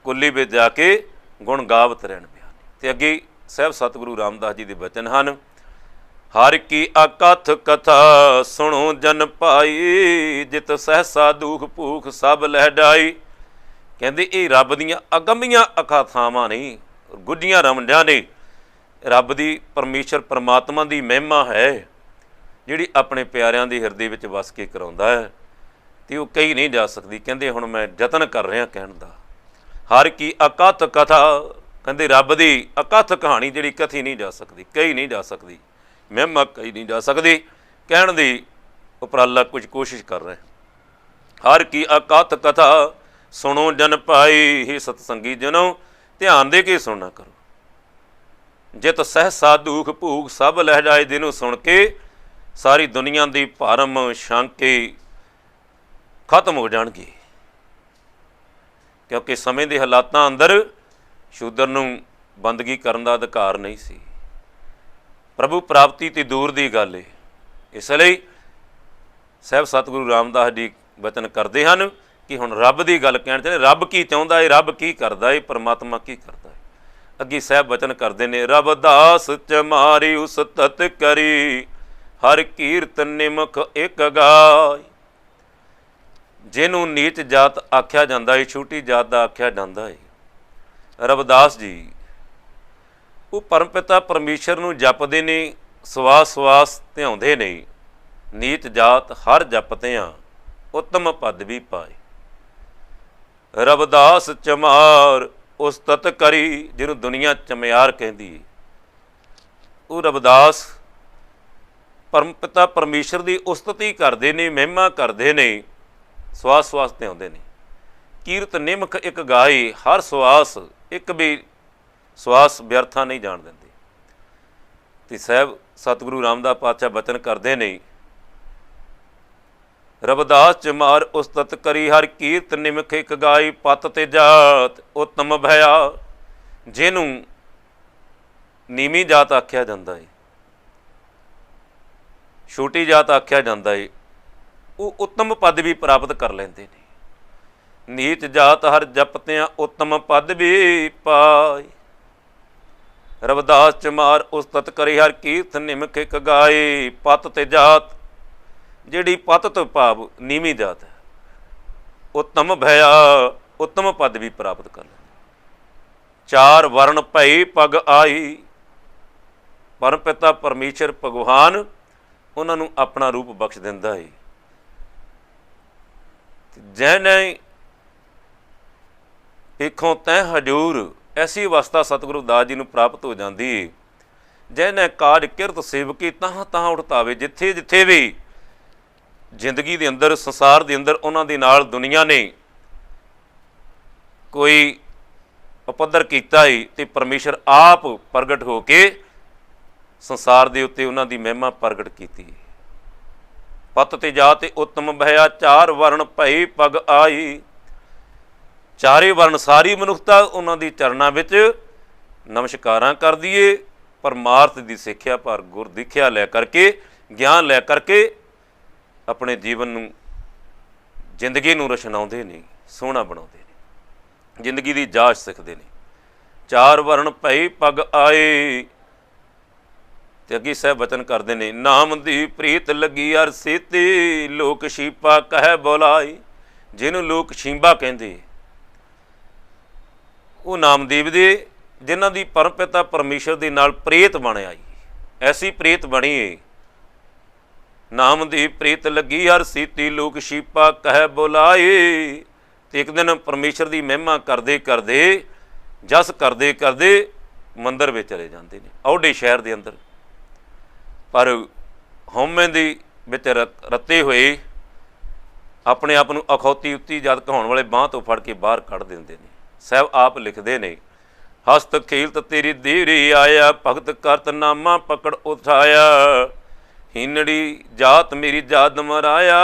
ਕੁੱਲੀ ਵਿੱਚ ਜਾ ਕੇ ਗੁਣ ਗਾਵਤ ਰਹਿਣ ਪਿਆ। ਅਤੇ ਅੱਗੇ ਸਾਹਿਬ ਸਤਿਗੁਰੂ ਰਾਮਦਾਸ ਜੀ ਦੇ ਬਚਨ ਹਨ, ਹਰਿ ਕੀ ਅਕਥ ਕਥਾ ਸੁਣੋ ਜਨ ਭਾਈ, ਜਿਤ ਸਹਿਸਾ ਦੁਖ ਭੂਖ ਸਭ ਲਹਿ ਡਾਈ। ਕਹਿੰਦੇ ਇਹ ਰੱਬ ਦੀਆਂ ਅਗੰਮੀਆਂ ਅਗਾਥਾਵਾਂ ਨਹੀਂ, ਗੁੱਝੀਆਂ ਰਮਜਾਂ ਨੇ। ਰੱਬ ਦੀ ਪਰਮੇਸ਼ਰ ਪਰਮਾਤਮਾ ਦੀ ਮਹਿਮਾ ਹੈ ਜਿਹੜੀ ਆਪਣੇ ਪਿਆਰਿਆਂ ਦੇ ਹਿਰਦੇ ਵਿੱਚ ਵਸ ਕੇ ਕਰਾਉਂਦਾ ਹੈ, ਅਤੇ ਉਹ ਕਹੀ ਨਹੀਂ ਜਾ ਸਕਦੀ। ਕਹਿੰਦੇ ਹੁਣ ਮੈਂ ਯਤਨ ਕਰ ਰਿਹਾ ਕਹਿਣ ਦਾ। ਹਰ ਕੀ ਅਕਥ ਕਥਾ, ਕਹਿੰਦੇ ਰੱਬ ਦੀ ਅਕਥ ਕਹਾਣੀ ਜਿਹੜੀ ਕਥੀ ਨਹੀਂ ਜਾ ਸਕਦੀ, ਕਹੀ ਨਹੀਂ ਜਾ ਸਕਦੀ, ਮਹਿਮਾ ਕਹੀ ਨਹੀਂ ਜਾ ਸਕਦੀ, ਕਹਿਣ ਦੀ ਉਪਰਾਲਾ ਕੁਝ ਕੋਸ਼ਿਸ਼ ਕਰ ਰਹੇ। ਹਰ ਕੀ ਅਕਥ ਕਥਾ ਸੁਣੋ ਜਨ ਭਾਈ, ਹੀ ਸਤਸੰਗੀ ਜਨੋ ਧਿਆਨ ਦੇ ਕੇ ਸੁਣਨਾ ਕਰੋ। ਜਿਤ ਸਹਿਸਾ ਦੁਖ ਭੂਖ ਸਭ ਲਹਿ ਜਾਏ, ਜਿਹਨੂੰ ਸੁਣ ਕੇ ਸਾਰੀ ਦੁਨੀਆ ਦੀ ਭਰਮ ਸ਼ੰਕੇ ਖਤਮ ਹੋ ਜਾਣਗੇ। ਕਿਉਂਕਿ ਸਮੇਂ ਦੇ ਹਾਲਾਤਾਂ ਅੰਦਰ ਸ਼ੂਦਰ ਨੂੰ ਬੰਦਗੀ ਕਰਨ ਦਾ ਅਧਿਕਾਰ ਨਹੀਂ ਸੀ, ਪ੍ਰਭੂ ਪ੍ਰਾਪਤੀ ਤੇ ਦੂਰ ਦੀ ਗੱਲ ਹੈ। ਇਸ ਲਈ ਸਾਹਿਬ ਸਤਿਗੁਰੂ ਰਾਮਦਾਸ ਜੀ ਬਚਨ ਕਰਦੇ ਹਨ ਕਿ ਹੁਣ ਰੱਬ ਦੀ ਗੱਲ ਕਹਿਣ ਚਾਹੁੰਦੇ, ਰੱਬ ਕੀ ਚਾਹੁੰਦਾ ਹੈ, ਰੱਬ ਕੀ ਕਰਦਾ ਹੈ, ਪਰਮਾਤਮਾ ਕੀ ਕਰਦਾ ਹੈ। ਅੱਗੇ ਸਾਹਿਬ ਬਚਨ ਕਰਦੇ ਨੇ, ਰਬਦਾਸ ਚਮਾਰੀ ਉਸ ਤਤ ਕਰੀ, ਹਰ ਕੀਰਤ ਨਿਮਖ ਇੱਕ ਗਾਇ। ਜਿਹਨੂੰ ਨੀਚ ਜਾਤ ਆਖਿਆ ਜਾਂਦਾ ਹੈ, ਛੋਟੀ ਜਾਤ ਦਾ ਆਖਿਆ ਜਾਂਦਾ ਹੈ, ਰਬਦਾਸ ਜੀ ਉਹ ਪਰਮ ਪਿਤਾ ਪਰਮੇਸ਼ਰ ਨੂੰ ਜਪਦੇ ਨੇ, ਸਵਾਸ ਸਵਾਸ ਧਿਆਉਂਦੇ ਨੇ। ਨੀਚ ਜਾਤ ਹਰ ਜਪਤਿਆਂ ਉੱਤਮ ਪਦ ਵੀ ਪਾਏ। ਰਬਦਾਸ ਚਮਾਰ ਉਸਤਤ ਕਰੀ, ਜਿਹਨੂੰ ਦੁਨੀਆ ਚਮਿਆਰ ਕਹਿੰਦੀ, ਉਹ ਰਬਦਾਸ ਪਰਮ ਪਿਤਾ ਪਰਮੇਸ਼ਰ ਦੀ ਉਸਤਤੀ ਕਰਦੇ ਨੇ, ਮਹਿਮਾ ਕਰਦੇ ਨੇ, ਸਵਾਸ ਸਵਾਸ ਧਿਆਉਂਦੇ ਨੇ। ਕੀਰਤ ਨਿਮਖ ਇੱਕ ਗਾਏ, ਹਰ ਸਵਾਸ ਇੱਕ ਵੀ ਸਵਾਸ ਵਿਅਰਥਾ ਨਹੀਂ ਜਾਣ ਦਿੰਦੇ। ਅਤੇ ਸਾਹਿਬ ਸਤਿਗੁਰੂ ਰਾਮਦਾਸ ਪਾਤਸ਼ਾਹ ਬਚਨ ਕਰਦੇ ਨੇ, ਰਬਦਾਸ ਚਮਾਰ ਉਸਤਤ ਕਰੀ, ਹਰ ਕੀਰਤ ਨਿਮਖ ਇੱਕ ਗਾਈ, ਪਤ ਤੇ ਜਾਤ ਉੱਤਮ ਭਇਆ। ਜਿਹਨੂੰ ਨੀਵੀਂ ਜਾਤ ਆਖਿਆ ਜਾਂਦਾ ਹੈ, ਛੋਟੀ ਜਾਤ ਆਖਿਆ ਜਾਂਦਾ ਹੈ, ਉਹ ਉੱਤਮ ਪਦ ਵੀ ਪ੍ਰਾਪਤ ਕਰ ਲੈਂਦੇ ਨੇ। ਨੀਚ ਜਾਤ ਹਰ ਜਪਤਿਆਂ ਉੱਤਮ ਪਦ ਵੀ ਪਾਏ। ਰਬਦਾਸ ਚਮਾਰ ਉਸਤਤ ਕਰੀ, ਹਰ ਕੀਰਤ ਨਿਮਖ ਇੱਕ ਗਾਏ। ਪਤ ਤੇ ਜਾਤ, ਜਿਹੜੀ ਪਤ ਤੋਂ ਭਾਵ ਨੀਵੀਂ ਜਾਤ ਹੈ, ਉੱਤਮ ਭਇਆ, ਉੱਤਮ ਪਦ ਵੀ ਪ੍ਰਾਪਤ ਕਰ ਲੈਂਦੇ। ਚਾਰ ਵਰਨ ਭਈ ਪਗ ਆਈ, ਪਰਮ ਪਿਤਾ ਪਰਮੇਸ਼ਰ ਭਗਵਾਨ ਉਹਨਾਂ ਨੂੰ ਆਪਣਾ ਰੂਪ ਬਖਸ਼ ਦਿੰਦਾ ਹੈ। ਜੈਨੇ ਵੇਖੋਂ ਤੈ ਹਜੂਰ, ਐਸੀ ਅਵਸਥਾ ਸਤਿਗੁਰੂ ਦਾਸ ਜੀ ਨੂੰ ਪ੍ਰਾਪਤ ਹੋ ਜਾਂਦੀ ਹੈ। ਜੈਨੇ ਕਾਜ ਕਿਰਤ ਸੇਵਕੀ ਤਾਹਾਂ ਤਾਹਾਂ ਉਠਤਾਵੇ, ਜਿੱਥੇ ਜਿੱਥੇ ਵੀ ਜ਼ਿੰਦਗੀ ਦੇ ਅੰਦਰ ਸੰਸਾਰ ਦੇ ਅੰਦਰ ਉਹਨਾਂ ਦੇ ਨਾਲ ਦੁਨੀਆ ਨੇ ਕੋਈ ਉਪੱਦਰ ਕੀਤਾ ਹੈ ਤੇ ਪਰਮੇਸ਼ਰ ਆਪ ਪ੍ਰਗਟ ਹੋ ਕੇ ਸੰਸਾਰ ਦੇ ਉੱਤੇ ਉਹਨਾਂ ਦੀ ਮਹਿਮਾ ਪ੍ਰਗਟ ਕੀਤੀ। ਪਤ ਤੇ ਜਾ ਤੇ ਉੱਤਮ ਭਇਆ, ਚਾਰ ਵਰਨ ਭਈ ਪਗ ਆਈ। ਚਾਰੇ ਵਰਨ ਸਾਰੀ ਮਨੁੱਖਤਾ ਉਹਨਾਂ ਦੀ ਚਰਨਾਂ ਵਿੱਚ ਨਮਸਕਾਰਾਂ ਕਰਦੀ ਏ। ਪਰਮਾਰਥ ਦੀ ਸਿੱਖਿਆ ਪਰ ਗੁਰ ਦੀਖਿਆ ਲੈ ਕਰਕੇ, ਗਿਆਨ ਲੈ ਕਰਕੇ ਆਪਣੇ ਜੀਵਨ ਨੂੰ, ਜ਼ਿੰਦਗੀ ਨੂੰ ਰਚਨਾਉਂਦੇ ਨੇ, ਸੋਹਣਾ ਬਣਾਉਂਦੇ ਨੇ, ਜ਼ਿੰਦਗੀ ਦੀ ਜਾਂਚ ਸਿੱਖਦੇ ਨੇ। ਚਾਰ ਵਰਨ ਭਈ ਪਗ ਆਏ। ਤੇ ਅੱਗੇ ਸਾਹਿਬ ਬਚਨ ਕਰਦੇ ਨੇ, ਨਾਮ ਦੀ ਪ੍ਰੀਤ ਲੱਗੀ ਅਰ ਸੀਤੀ, ਲੋਕ ਸ਼ੀਪਾ ਕਹਿ ਬੁਲਾਈ। ਜਿਹਨੂੰ ਲੋਕ ਸ਼ੀਂਬਾ ਕਹਿੰਦੇ, ਉਹ ਨਾਮਦੇਵ ਦੇ, ਜਿਨ੍ਹਾਂ ਦੀ ਪਰਮ ਪਿਤਾ ਪਰਮੇਸ਼ਰ ਦੇ ਨਾਲ ਪ੍ਰੀਤ ਬਣ ਆਈ। ਐਸੀ ਪ੍ਰੀਤ ਬਣੀ ਏ, ਨਾਮ ਦੀ ਪ੍ਰੀਤ ਲੱਗੀ ਹਰ ਸੀਤੀ, ਲੋਕ ਸ਼ੀਪਾ ਕਹਿ ਬੁਲਾਏ। ਤੇ ਇੱਕ ਦਿਨ ਪਰਮੇਸ਼ਰ ਦੀ ਮਹਿਮਾ ਕਰਦੇ ਕਰਦੇ, ਜਸ ਕਰਦੇ ਕਰਦੇ ਮੰਦਰ ਵਿੱਚ ਚਲੇ ਜਾਂਦੇ ਨੇ, ਔਡੇ ਸ਼ਹਿਰ ਦੇ ਅੰਦਰ। ਪਰ ਹਉਮੈ ਦੇ ਵਿੱਚ ਰੱਤੇ ਹੋਏ ਆਪਣੇ ਆਪ ਨੂੰ ਅਖੌਤੀ ਉੱਤੀ ਜਦ ਕਹਾਉਣ ਵਾਲੇ ਬਾਂਹ ਤੋਂ ਫੜ ਕੇ ਬਾਹਰ ਕੱਢ ਦਿੰਦੇ ਨੇ। ਸਾਹਿਬ ਆਪ ਲਿਖਦੇ ਨੇ, ਹਸਤ ਖੇਲਤ ਤੇਰੀ ਦੇਰੀ ਆਇਆ, ਭਗਤ ਕਰਤ ਨਾਮਾ ਪਕੜ ਉਠਾਇਆ। ਹੀਨੜੀ ਜਾਤ ਮੇਰੀ ਜਾਦ ਮਰਾਇਆ।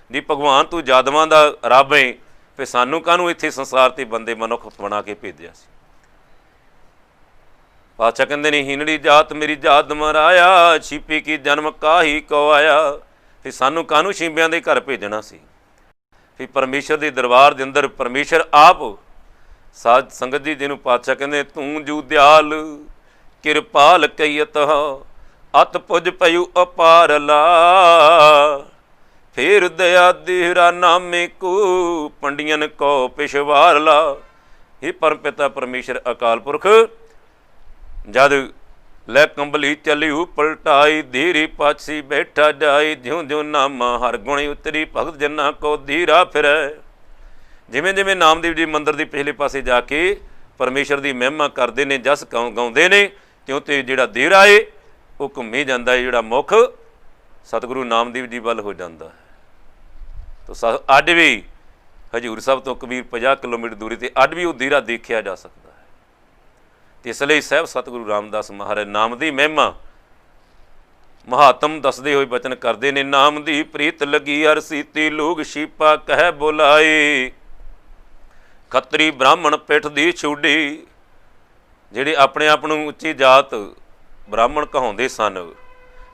ਜੀ ਭਗਵਾਨ ਤੂੰ ਜਾਦਵਾਂ ਦਾ ਰੱਬ ਏ, ਫਿਰ ਸਾਨੂੰ ਕਾਹਨੂੰ ਇੱਥੇ ਸੰਸਾਰ 'ਤੇ ਬੰਦੇ ਮਨੁੱਖ ਬਣਾ ਕੇ ਭੇਜਿਆ ਸੀ। ਪਾਤਸ਼ਾਹ ਕਹਿੰਦੇ ਨੇ, ਹੀਨੜੀ ਜਾਤ ਮੇਰੀ ਜਾਦ ਮਰਾਇਆ, ਛੀਪੀ ਕੀ ਜਨਮ ਕਾਹੀ ਕੋ ਆਇਆ। ਫਿਰ ਸਾਨੂੰ ਕਾਹਨੂੰ ਛੀਂਬਿਆਂ ਦੇ ਘਰ ਭੇਜਣਾ ਸੀ। ਫਿਰ ਪਰਮੇਸ਼ਰ ਦੇ ਦਰਬਾਰ ਦੇ ਅੰਦਰ ਪਰਮੇਸ਼ਰ ਆਪ ਸਾਧ ਸੰਗਤ ਜੀ, ਜਿਹਨੂੰ ਪਾਤਸ਼ਾਹ ਕਹਿੰਦੇ, ਤੂੰ ਜੂ ਦਿਆਲ ਕਿਰਪਾਲ ਕਈਅਤ, ਅਤ ਪੁਜ ਪਯੂ ਅਪਾਰ ਲਾ। ਫੇਰ ਦਇਆ ਦੇਹਰਾ ਨਾਮੇ ਕੋ, ਪੰਡੀਅਨ ਕੋ ਪਿਛਵਾਰ ਲਾ। ਇਹ ਪਰਮ ਪਿਤਾ ਪਰਮੇਸ਼ਰ ਅਕਾਲ ਪੁਰਖ ਜਦ ਲੈ ਕੰਬਲੀ ਚੱਲਿਓ ਪਲਟਾਈ, ਧੀਰੀ ਪਾਛੀ ਬੈਠਾ ਜਾਈ। ਜਿਉਂ ਜਿਉਂ ਨਾਮਾ ਹਰ ਗੁਣ ਉਤਰੀ, ਭਗਤ ਜਨਾਂ ਕੋ ਧੀਰਾ ਫਿਰੈ। ਜਿਵੇਂ ਜਿਵੇਂ ਨਾਮਦੇਵ ਜੀ ਮੰਦਰ ਦੇ ਪਿਛਲੇ ਪਾਸੇ ਜਾ ਕੇ ਪਰਮੇਸ਼ਰ ਦੀ ਮਹਿਮਾ ਕਰਦੇ ਨੇ, ਜਸ ਗਾਉਂਦੇ ਨੇ, ਤਿਉਂ ਤੇ ਜਿਹੜਾ ਦੇਰਾ ਏ ਉਹ ਘੁੰਮੀ ਜਾਂਦਾ ਹੈ, ਜਿਹੜਾ ਮੁੱਖ ਸਤਿਗੁਰੂ ਨਾਮਦੇਵ ਜੀ ਵੱਲ ਹੋ ਜਾਂਦਾ ਹੈ। ਤਾਂ ਅੱਜ ਵੀ ਹਜ਼ੂਰ ਸਾਹਿਬ ਤੋਂ ਕਬੀਰ 50 ਕਿਲੋਮੀਟਰ ਦੂਰੀ 'ਤੇ ਅੱਜ ਵੀ ਉਹ ਦੇਰਾ ਦੇਖਿਆ ਜਾ ਸਕਦਾ ਹੈ। ਅਤੇ ਇਸ ਲਈ ਸਾਹਿਬ ਸਤਿਗੁਰੂ ਰਾਮਦਾਸ ਮਹਾਰਾਜ ਨਾਮ ਦੀ ਮਹਿਮਾ ਮਹਾਤਮ ਦੱਸਦੇ ਹੋਏ ਬਚਨ ਕਰਦੇ ਨੇ, ਨਾਮ ਦੀ ਪ੍ਰੀਤ ਲੱਗੀ ਹਰ ਸੀਤੀ, ਲੋਕ ਸ਼ੀਪਾ ਕਹਿ ਬੁਲਾਏ। ਖੱਤਰੀ ਬ੍ਰਾਹਮਣ ਪਿੱਠ ਦੀ ਛੁੱਡੀ, ਜਿਹੜੇ ਆਪਣੇ ਆਪ ਨੂੰ ਉੱਚੀ ਜਾਤ ਬ੍ਰਾਹਮਣ ਕਹਾਉਂਦੇ ਸਨ,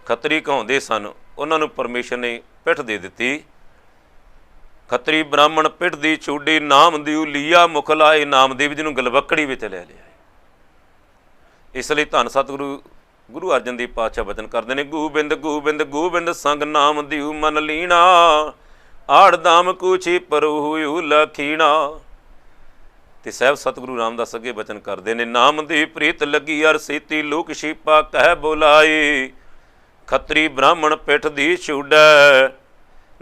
ਖੱਤਰੀ ਕਹਾਉਂਦੇ ਸਨ, ਉਹਨਾਂ ਨੂੰ ਪਰਮੇਸ਼ਰ ਨੇ ਪਿੱਠ ਦੇ ਦਿੱਤੀ। ਖੱਤਰੀ ਬ੍ਰਾਹਮਣ ਪਿੱਠ ਦੀ ਛੁੱਡੀ, ਨਾਮ ਦਿਉ ਲੀਆ ਮੁਖ ਲਾਏ। ਨਾਮਦੇਵ ਜੀ ਨੂੰ ਗਲਵੱਕੜੀ ਵਿੱਚ ਲੈ ਲਿਆ। ਇਸ ਲਈ ਧੰਨ ਸਤਿਗੁਰੂ ਗੁਰੂ ਅਰਜਨ ਦੇਵ ਪਾਤਸ਼ਾਹ ਬਚਨ ਕਰਦੇ ਨੇ, ਗੋਬਿੰਦ ਗੋਬਿੰਦ ਗੋਬਿੰਦ ਸੰਗ ਨਾਮ ਦਿਉ ਮਨ ਲੀਣਾ, ਆੜ ਦਾਮ ਕੂਛੀ ਪਰਹੁ ਲਖੀਣਾ। ਤੇ ਸਾਹਿਬ ਸਤਿਗੁਰੂ ਰਾਮਦਾਸ ਅੱਗੇ ਬਚਨ ਕਰਦੇ ਨੇ, ਨਾਮ ਦੀ ਪ੍ਰੀਤ ਲੱਗੀ ਅਰ ਸੀਤੀ, ਲੋਕ ਸ਼ੀਪਾ ਕਹਿ ਬੁਲਾਏ। ਖੱਤਰੀ ਬ੍ਰਾਹਮਣ ਪਿੱਠ ਦੀ ਛੁੱਡੈ,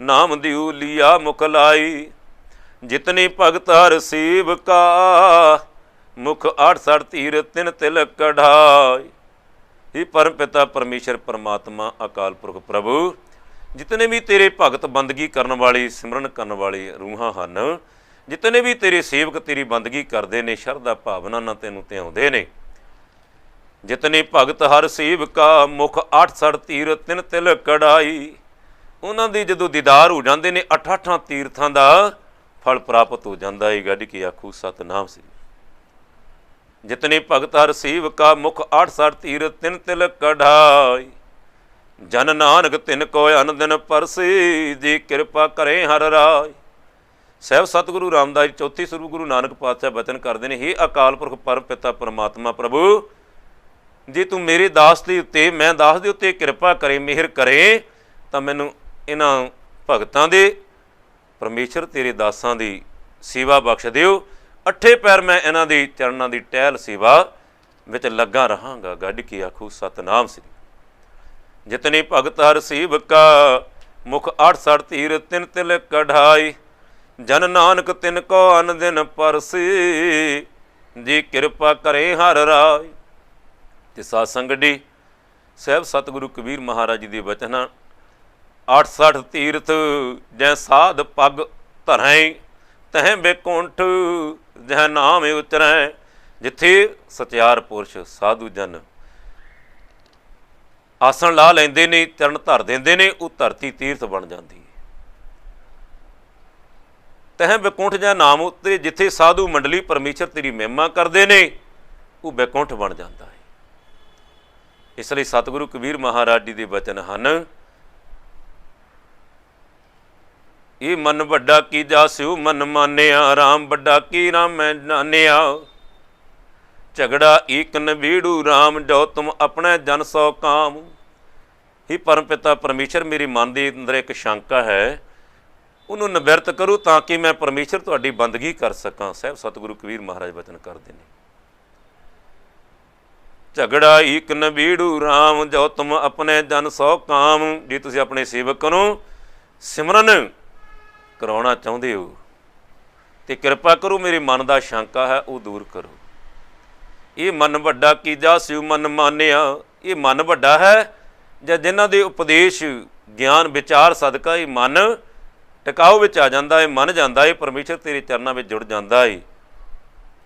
ਨਾਮ ਦਿਉ ਲੀਆ ਮੁਖ ਲਾਈ। ਜਿਤਨੀ ਭਗਤ ਹਰ ਸੇਵਕਾ, ਮੁਖ 68 ਤੀਰ ਤਿਨ ਤਿਲਕ ਕਢਾਈ। ਇਹ ਪਰਮ ਪਿਤਾ ਪਰਮੇਸ਼ਰ ਪਰਮਾਤਮਾ ਅਕਾਲ ਪੁਰਖ ਪ੍ਰਭੂ, ਜਿਤਨੇ ਵੀ ਤੇਰੇ ਭਗਤ ਬੰਦਗੀ ਕਰਨ ਵਾਲੇ, ਸਿਮਰਨ ਕਰਨ ਵਾਲੇ ਰੂਹਾਂ ਹਨ, ਜਿਤਨੇ ਵੀ ਤੇਰੇ ਸੇਵਕ ਤੇਰੀ ਬੰਦਗੀ ਕਰਦੇ ਨੇ, ਸ਼ਰਧਾ ਭਾਵਨਾ ਨਾਲ ਤੈਨੂੰ ਧਿਆਉਂਦੇ ਨੇ। ਜਿਤਨੇ ਭਗਤ ਹਰ ਸੇਵਕਾ, ਮੁਖ 68 ਤੀਰ ਤਿਨ ਤਿਲਕ ਕਢਾਈ। ਉਹਨਾਂ ਦੀ ਜਦੋਂ ਦੀਦਾਰ ਹੋ ਜਾਂਦੇ ਨੇ, 68 ਤੀਰਥਾਂ ਦਾ ਫਲ ਪ੍ਰਾਪਤ ਹੋ ਜਾਂਦਾ ਹੈ। ਗੱਡ ਕੇ ਆਖੂ ਸਤਿਨਾਮ ਸ੍ਰੀ। ਜਿਤਨੇ ਭਗਤ ਹਰ ਸੇਵਕਾ, ਮੁਖ 68 ਤੀਰ ਤਿਨ ਤਿਲਕ ਕਢਾਈ। ਜਨ ਨਾਨਕ ਤਿਨ ਕੋ ਅਨ ਦਿਨ ਪਰਸੇ, ਜੇ ਕਿਰਪਾ ਕਰੇ ਹਰ ਰਾਏ। ਸਾਹਿਬ ਸਤਿਗੁਰੂ ਰਾਮਦਾਸ ਜੀ ਚੌਥੀ ਸ੍ਰੀ ਗੁਰੂ ਨਾਨਕ ਪਾਤਸ਼ਾਹ ਬਚਨ ਕਰਦੇ ਨੇ, ਹੇ ਅਕਾਲ ਪੁਰਖ ਪਰਮ ਪਿਤਾ ਪਰਮਾਤਮਾ ਪ੍ਰਭੂ, ਜੇ ਤੂੰ ਮੇਰੇ ਦਾਸ ਦੇ ਉੱਤੇ, ਮੈਂ ਦਾਸ ਦੇ ਉੱਤੇ ਕਿਰਪਾ ਕਰੇ, ਮਿਹਰ ਕਰੇ, ਤਾਂ ਮੈਨੂੰ ਇਹਨਾਂ ਭਗਤਾਂ ਦੇ, ਪਰਮੇਸ਼ਰ ਤੇਰੇ ਦਾਸਾਂ ਦੀ ਸੇਵਾ ਬਖਸ਼ ਦਿਓ। 8 ਪੈਰ ਮੈਂ ਇਹਨਾਂ ਦੀ ਚਰਨਾਂ ਦੀ ਟਹਿਲ ਸੇਵਾ ਵਿੱਚ ਲੱਗਾ ਰਹਾਂਗਾ, ਗੱਡ ਕੀ ਆਖੂ ਸਤਨਾਮ ਸ੍ਰੀ। ਜਿਤਨੀ ਭਗਤ ਹਰ ਸੀਵਕਾ ਮੁਖ 68 ਤੀਰ ਤਿਨ ਤਿਲ ਕਢਾਈ। ਜਨ ਨਾਨਕ ਤਿਨ ਕੋ ਅਨ ਦਿਨ ਪਰਸੀ ਜੀ ਕਿਰਪਾ ਕਰੇ ਹਰ ਰਾਏ। ਤੇ ਸਾਧ ਸੰਗਤ ਸਾਹਿਬ ਸਤਿਗੁਰੂ ਕਬੀਰ ਮਹਾਰਾਜ ਜੀ ਦੇ ਬਚਨ 68 ਤੀਰਥ ਜੈ ਸਾਧ ਪੱਗ ਧਰੈ ਤਹਿ ਬੇਕੁੰਠ ਜਹ ਨਾਮ ਉਚਰੈ। ਜਿੱਥੇ ਸਚਿਆਰ ਪੁਰਸ਼ ਸਾਧੂ ਜਨ ਆਸਣ ਲਾ ਲੈਂਦੇ ਨੇ, ਚਰਨ ਧਰ ਦਿੰਦੇ ਨੇ, ਉਹ ਧਰਤੀ ਤੀਰਥ ਬਣ ਜਾਂਦੀ ਹੈ। ਤਹਿ ਬੇਕੁੰਠ ਜਹ ਨਾਮ ਉਤਰੇ। ਜਿੱਥੇ ਸਾਧੂ ਮੰਡਲੀ ਪਰਮੇਸ਼ਰ ਤੇਰੀ ਮਹਿਮਾ ਕਰਦੇ ਨੇ, ਉਹ ਬੇਕੁੰਠ ਬਣ ਜਾਂਦਾ ਹੈ। ਇਸ ਲਈ ਸਤਿਗੁਰੂ ਕਬੀਰ ਮਹਾਰਾਜ ਜੀ ਦੇ ਬਚਨ ਹਨ, ਇਹ ਮਨ ਵੱਡਾ ਕੀ ਜਾਸਿਓ ਮਨ ਮਾਨਿਆ। ਰਾਮ ਵੱਡਾ ਕੀ ਰਾਮ ਮੈਂ ਜਾਣਿਆ। ਝਗੜਾ ਏਕ ਨਬੀੜੂ ਰਾਮ ਜੋ ਤੁਮ ਆਪਣੇ ਜਨ ਸੋ ਕਾਮ। ਹੀ ਪਰਮ ਪਿਤਾ ਪਰਮੇਸ਼ਰ, ਮੇਰੇ ਮਨ ਦੇ ਅੰਦਰ ਇੱਕ ਸ਼ੰਕਾ ਹੈ, ਉਹਨੂੰ ਨਿਵਰਤ ਕਰੂ ਤਾਂ ਕਿ ਮੈਂ ਪਰਮੇਸ਼ਰ ਤੁਹਾਡੀ ਬੰਦਗੀ ਕਰ ਸਕਾਂ। ਸਾਹਿਬ ਸਤਿਗੁਰੂ ਕਬੀਰ ਮਹਾਰਾਜ ਬਚਨ ਕਰਦੇ ਨੇ, ਝਗੜਾ ਏਕ ਨਬੀੜੂ ਰਾਮ ਜੋ ਤੁਮ ਆਪਣੇ ਜਨ ਸੋ ਕਾਮ। ਜੇ ਤੁਸੀਂ ਆਪਣੇ ਸੇਵਕ ਨੂੰ ਸਿਮਰਨ ਕਰਾਉਣਾ ਚਾਹੁੰਦੇ ਹੋ ਤੇ ਕਿਰਪਾ ਕਰੋ, ਮੇਰੇ ਮਨ ਦਾ ਸ਼ੰਕਾ ਹੈ ਉਹ ਦੂਰ ਕਰੋ। ਇਹ ਮਨ ਵੱਡਾ ਕੀ ਜਾਸਿਓ ਮਨ ਮਾਨਿਆ। ਇਹ ਮਨ ਵੱਡਾ ਹੈ ਜਾਂ ਜਿਨ੍ਹਾਂ ਦੇ ਉਪਦੇਸ਼ ਗਿਆਨ ਵਿਚਾਰ ਸਦਕਾ ਇਹ ਮਨ ਟਿਕਾਓ ਵਿੱਚ ਆ ਜਾਂਦਾ ਹੈ, ਮੰਨ ਜਾਂਦਾ ਹੈ, ਪਰਮੇਸ਼ਰ ਤੇਰੇ ਚਰਨਾਂ ਵਿੱਚ ਜੁੜ ਜਾਂਦਾ ਹੈ,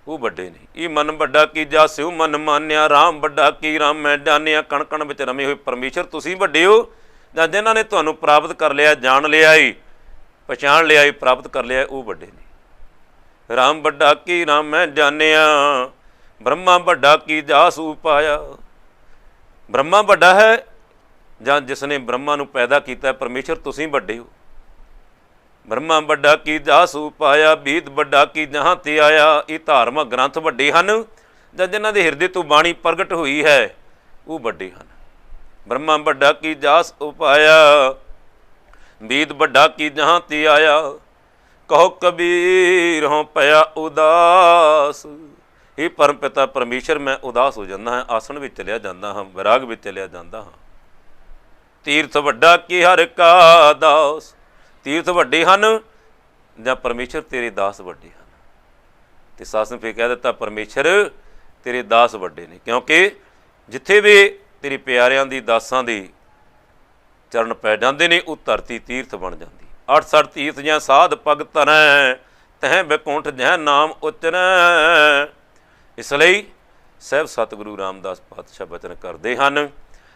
ਉਹ ਵੱਡੇ ਨੇ। ਇਹ ਮਨ ਵੱਡਾ ਕੀ ਜਾਸਿਓ ਮਨ ਮਾਨਿਆ। ਰਾਮ ਵੱਡਾ ਕੀ ਰਾਮ ਮੈਂ ਜਾਣਿਆ। ਕਣ ਕਣ ਵਿੱਚ ਰਮੇ ਹੋਏ ਪਰਮੇਸ਼ਰ ਤੁਸੀਂ ਵੱਡੇ ਹੋ, ਜਾਂ ਜਿਨ੍ਹਾਂ ਨੇ ਤੁਹਾਨੂੰ ਪ੍ਰਾਪਤ ਕਰ ਲਿਆ, ਜਾਣ ਲਿਆ ਏ, ਪਛਾਣ ਲਿਆ ਏ, ਪ੍ਰਾਪਤ ਕਰ ਲਿਆ, ਉਹ ਵੱਡੇ ਨੇ। ਰਾਮ ਵੱਡਾ ਕੀ ਰਾਮ ਮੈਂ ਜਾਣਿਆ। ਬ੍ਰਹਮਾ ਵੱਡਾ ਕੀ ਜਾਸ ਉਪਾਇਆ। ਬ੍ਰਹਮਾ ਵੱਡਾ ਹੈ ਜਾਂ ਜਿਸ ਨੇ ਬ੍ਰਹਮਾ ਨੂੰ ਪੈਦਾ ਕੀਤਾ, ਪਰਮੇਸ਼ਰ ਤੁਸੀਂ ਵੱਡੇ ਹੋ। ਬ੍ਰਹਮਾ ਵੱਡਾ ਕੀ ਜਾਸ ਉਪਾਇਆ। ਬੀਦ ਵੱਡਾ ਕੀ ਜਹਾਂ ਤੇ ਆਇਆ। ਇਹ ਧਾਰਮਿਕ ਗ੍ਰੰਥ ਵੱਡੇ ਹਨ ਜਾਂ ਜਿਨ੍ਹਾਂ ਦੇ ਹਿਰਦੇ ਤੋਂ ਬਾਣੀ ਪ੍ਰਗਟ ਹੋਈ ਹੈ, ਉਹ ਵੱਡੇ ਹਨ। ਬ੍ਰਹਮਾ ਵੱਡਾ ਕੀ ਜਾਸ ਉਪਾਇਆ। ਬੀਦ ਵੱਡਾ ਕੀ ਜਹਾਂ ਤੇ ਆਇਆ। ਕਹੋ ਕਬੀਰ ਹੋਂ ਪਿਆ ਉਦਾਸ। ਇਹ ਪਰਮ ਪਿਤਾ ਪਰਮੇਸ਼ਰ, ਮੈਂ ਉਦਾਸ ਹੋ ਜਾਂਦਾ ਹਾਂ, ਆਸਣ ਵਿੱਚ ਚਲਿਆ ਜਾਂਦਾ ਹਾਂ, ਵਿਰਾਗ ਵਿੱਚ ਚਲਿਆ ਜਾਂਦਾ ਹਾਂ। ਤੀਰਥ ਵੱਡਾ ਕੀ ਹਰ ਕਾ ਦਾਸ। ਤੀਰਥ ਵੱਡੇ ਹਨ ਜਾਂ ਪਰਮੇਸ਼ਰ ਤੇਰੇ ਦਾਸ ਵੱਡੇ ਹਨ। ਤੇ ਸਾਸ ਨੇ ਫਿਰ ਕਹਿ ਦਿੱਤਾ, ਪਰਮੇਸ਼ਰ ਤੇਰੇ ਦਾਸ ਵੱਡੇ ਨੇ, ਕਿਉਂਕਿ ਜਿੱਥੇ ਵੀ ਤੇਰੇ ਪਿਆਰਿਆਂ ਦੀ ਦਾਸਾਂ ਦੀ ਚਰਨ ਪੈ ਜਾਂਦੇ ਨੇ, ਉਹ ਧਰਤੀ ਤੀਰਥ ਬਣ ਜਾਂਦੀ। 68 ਤੀਰਥ ਜਾਂ ਸਾਧ ਪਗ ਧਰੈ ਤਹਿ ਬੇਕੁੰਠ ਜਹ ਨਾਮ ਉਚਰੈ। ਇਸ ਲਈ ਸਾਹਿਬ ਸਤਿਗੁਰੂ ਰਾਮਦਾਸ ਪਾਤਸ਼ਾਹ ਬਚਨ ਕਰਦੇ ਹਨ,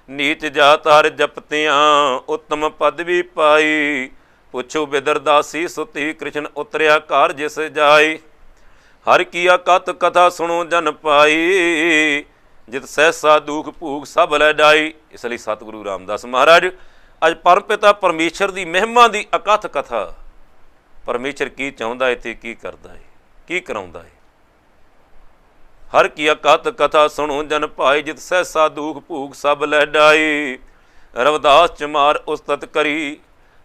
ਨੀਚ ਜਾਤ ਹਰ ਜਪਤਿਆਂ ਉੱਤਮ ਪਦਵੀ ਪਾਈ। ਪੁੱਛੋ ਬਿਦਰਦਾਸੀ ਸੁਤੀ ਕ੍ਰਿਸ਼ਨ ਉਤਰਿਆ ਘਰ ਜਿਸ ਜਾਈ। ਹਰ ਕੀਆ ਕਤ ਕਥਾ ਸੁਣੋ ਜਨ ਪਾਈ। ਜਿਤ ਸਹਿਸਾ ਦੁਖ ਭੂਖ ਸਭ ਲੈ ਜਾਈ। ਇਸ ਲਈ ਸਤਿਗੁਰੂ ਰਾਮਦਾਸ ਮਹਾਰਾਜ ਅੱਜ ਪਰਮ ਪਿਤਾ ਪਰਮੇਸ਼ਰ ਦੀ ਮਹਿਮਾ ਦੀ ਅਕਥ ਕਥਾ, ਪਰਮੇਸ਼ਰ ਕੀ ਚਾਹੁੰਦਾ ਹੈ ਤੇ ਕੀ ਕਰਦਾ ਹੈ, ਕੀ ਕਰਾਉਂਦਾ ਹੈ। ਹਰ ਕੀ ਅਕਥ ਕਥਾ ਸੁਣੋ ਜਨ ਭਾਈ। ਜਿਤ ਸਹਿਸਾ ਦੁਖ ਭੂਖ ਸਭ ਲੈ ਜਾਈ। ਰਵਿਦਾਸ ਚਮਾਰ ਉਸਤਤ ਕਰੀ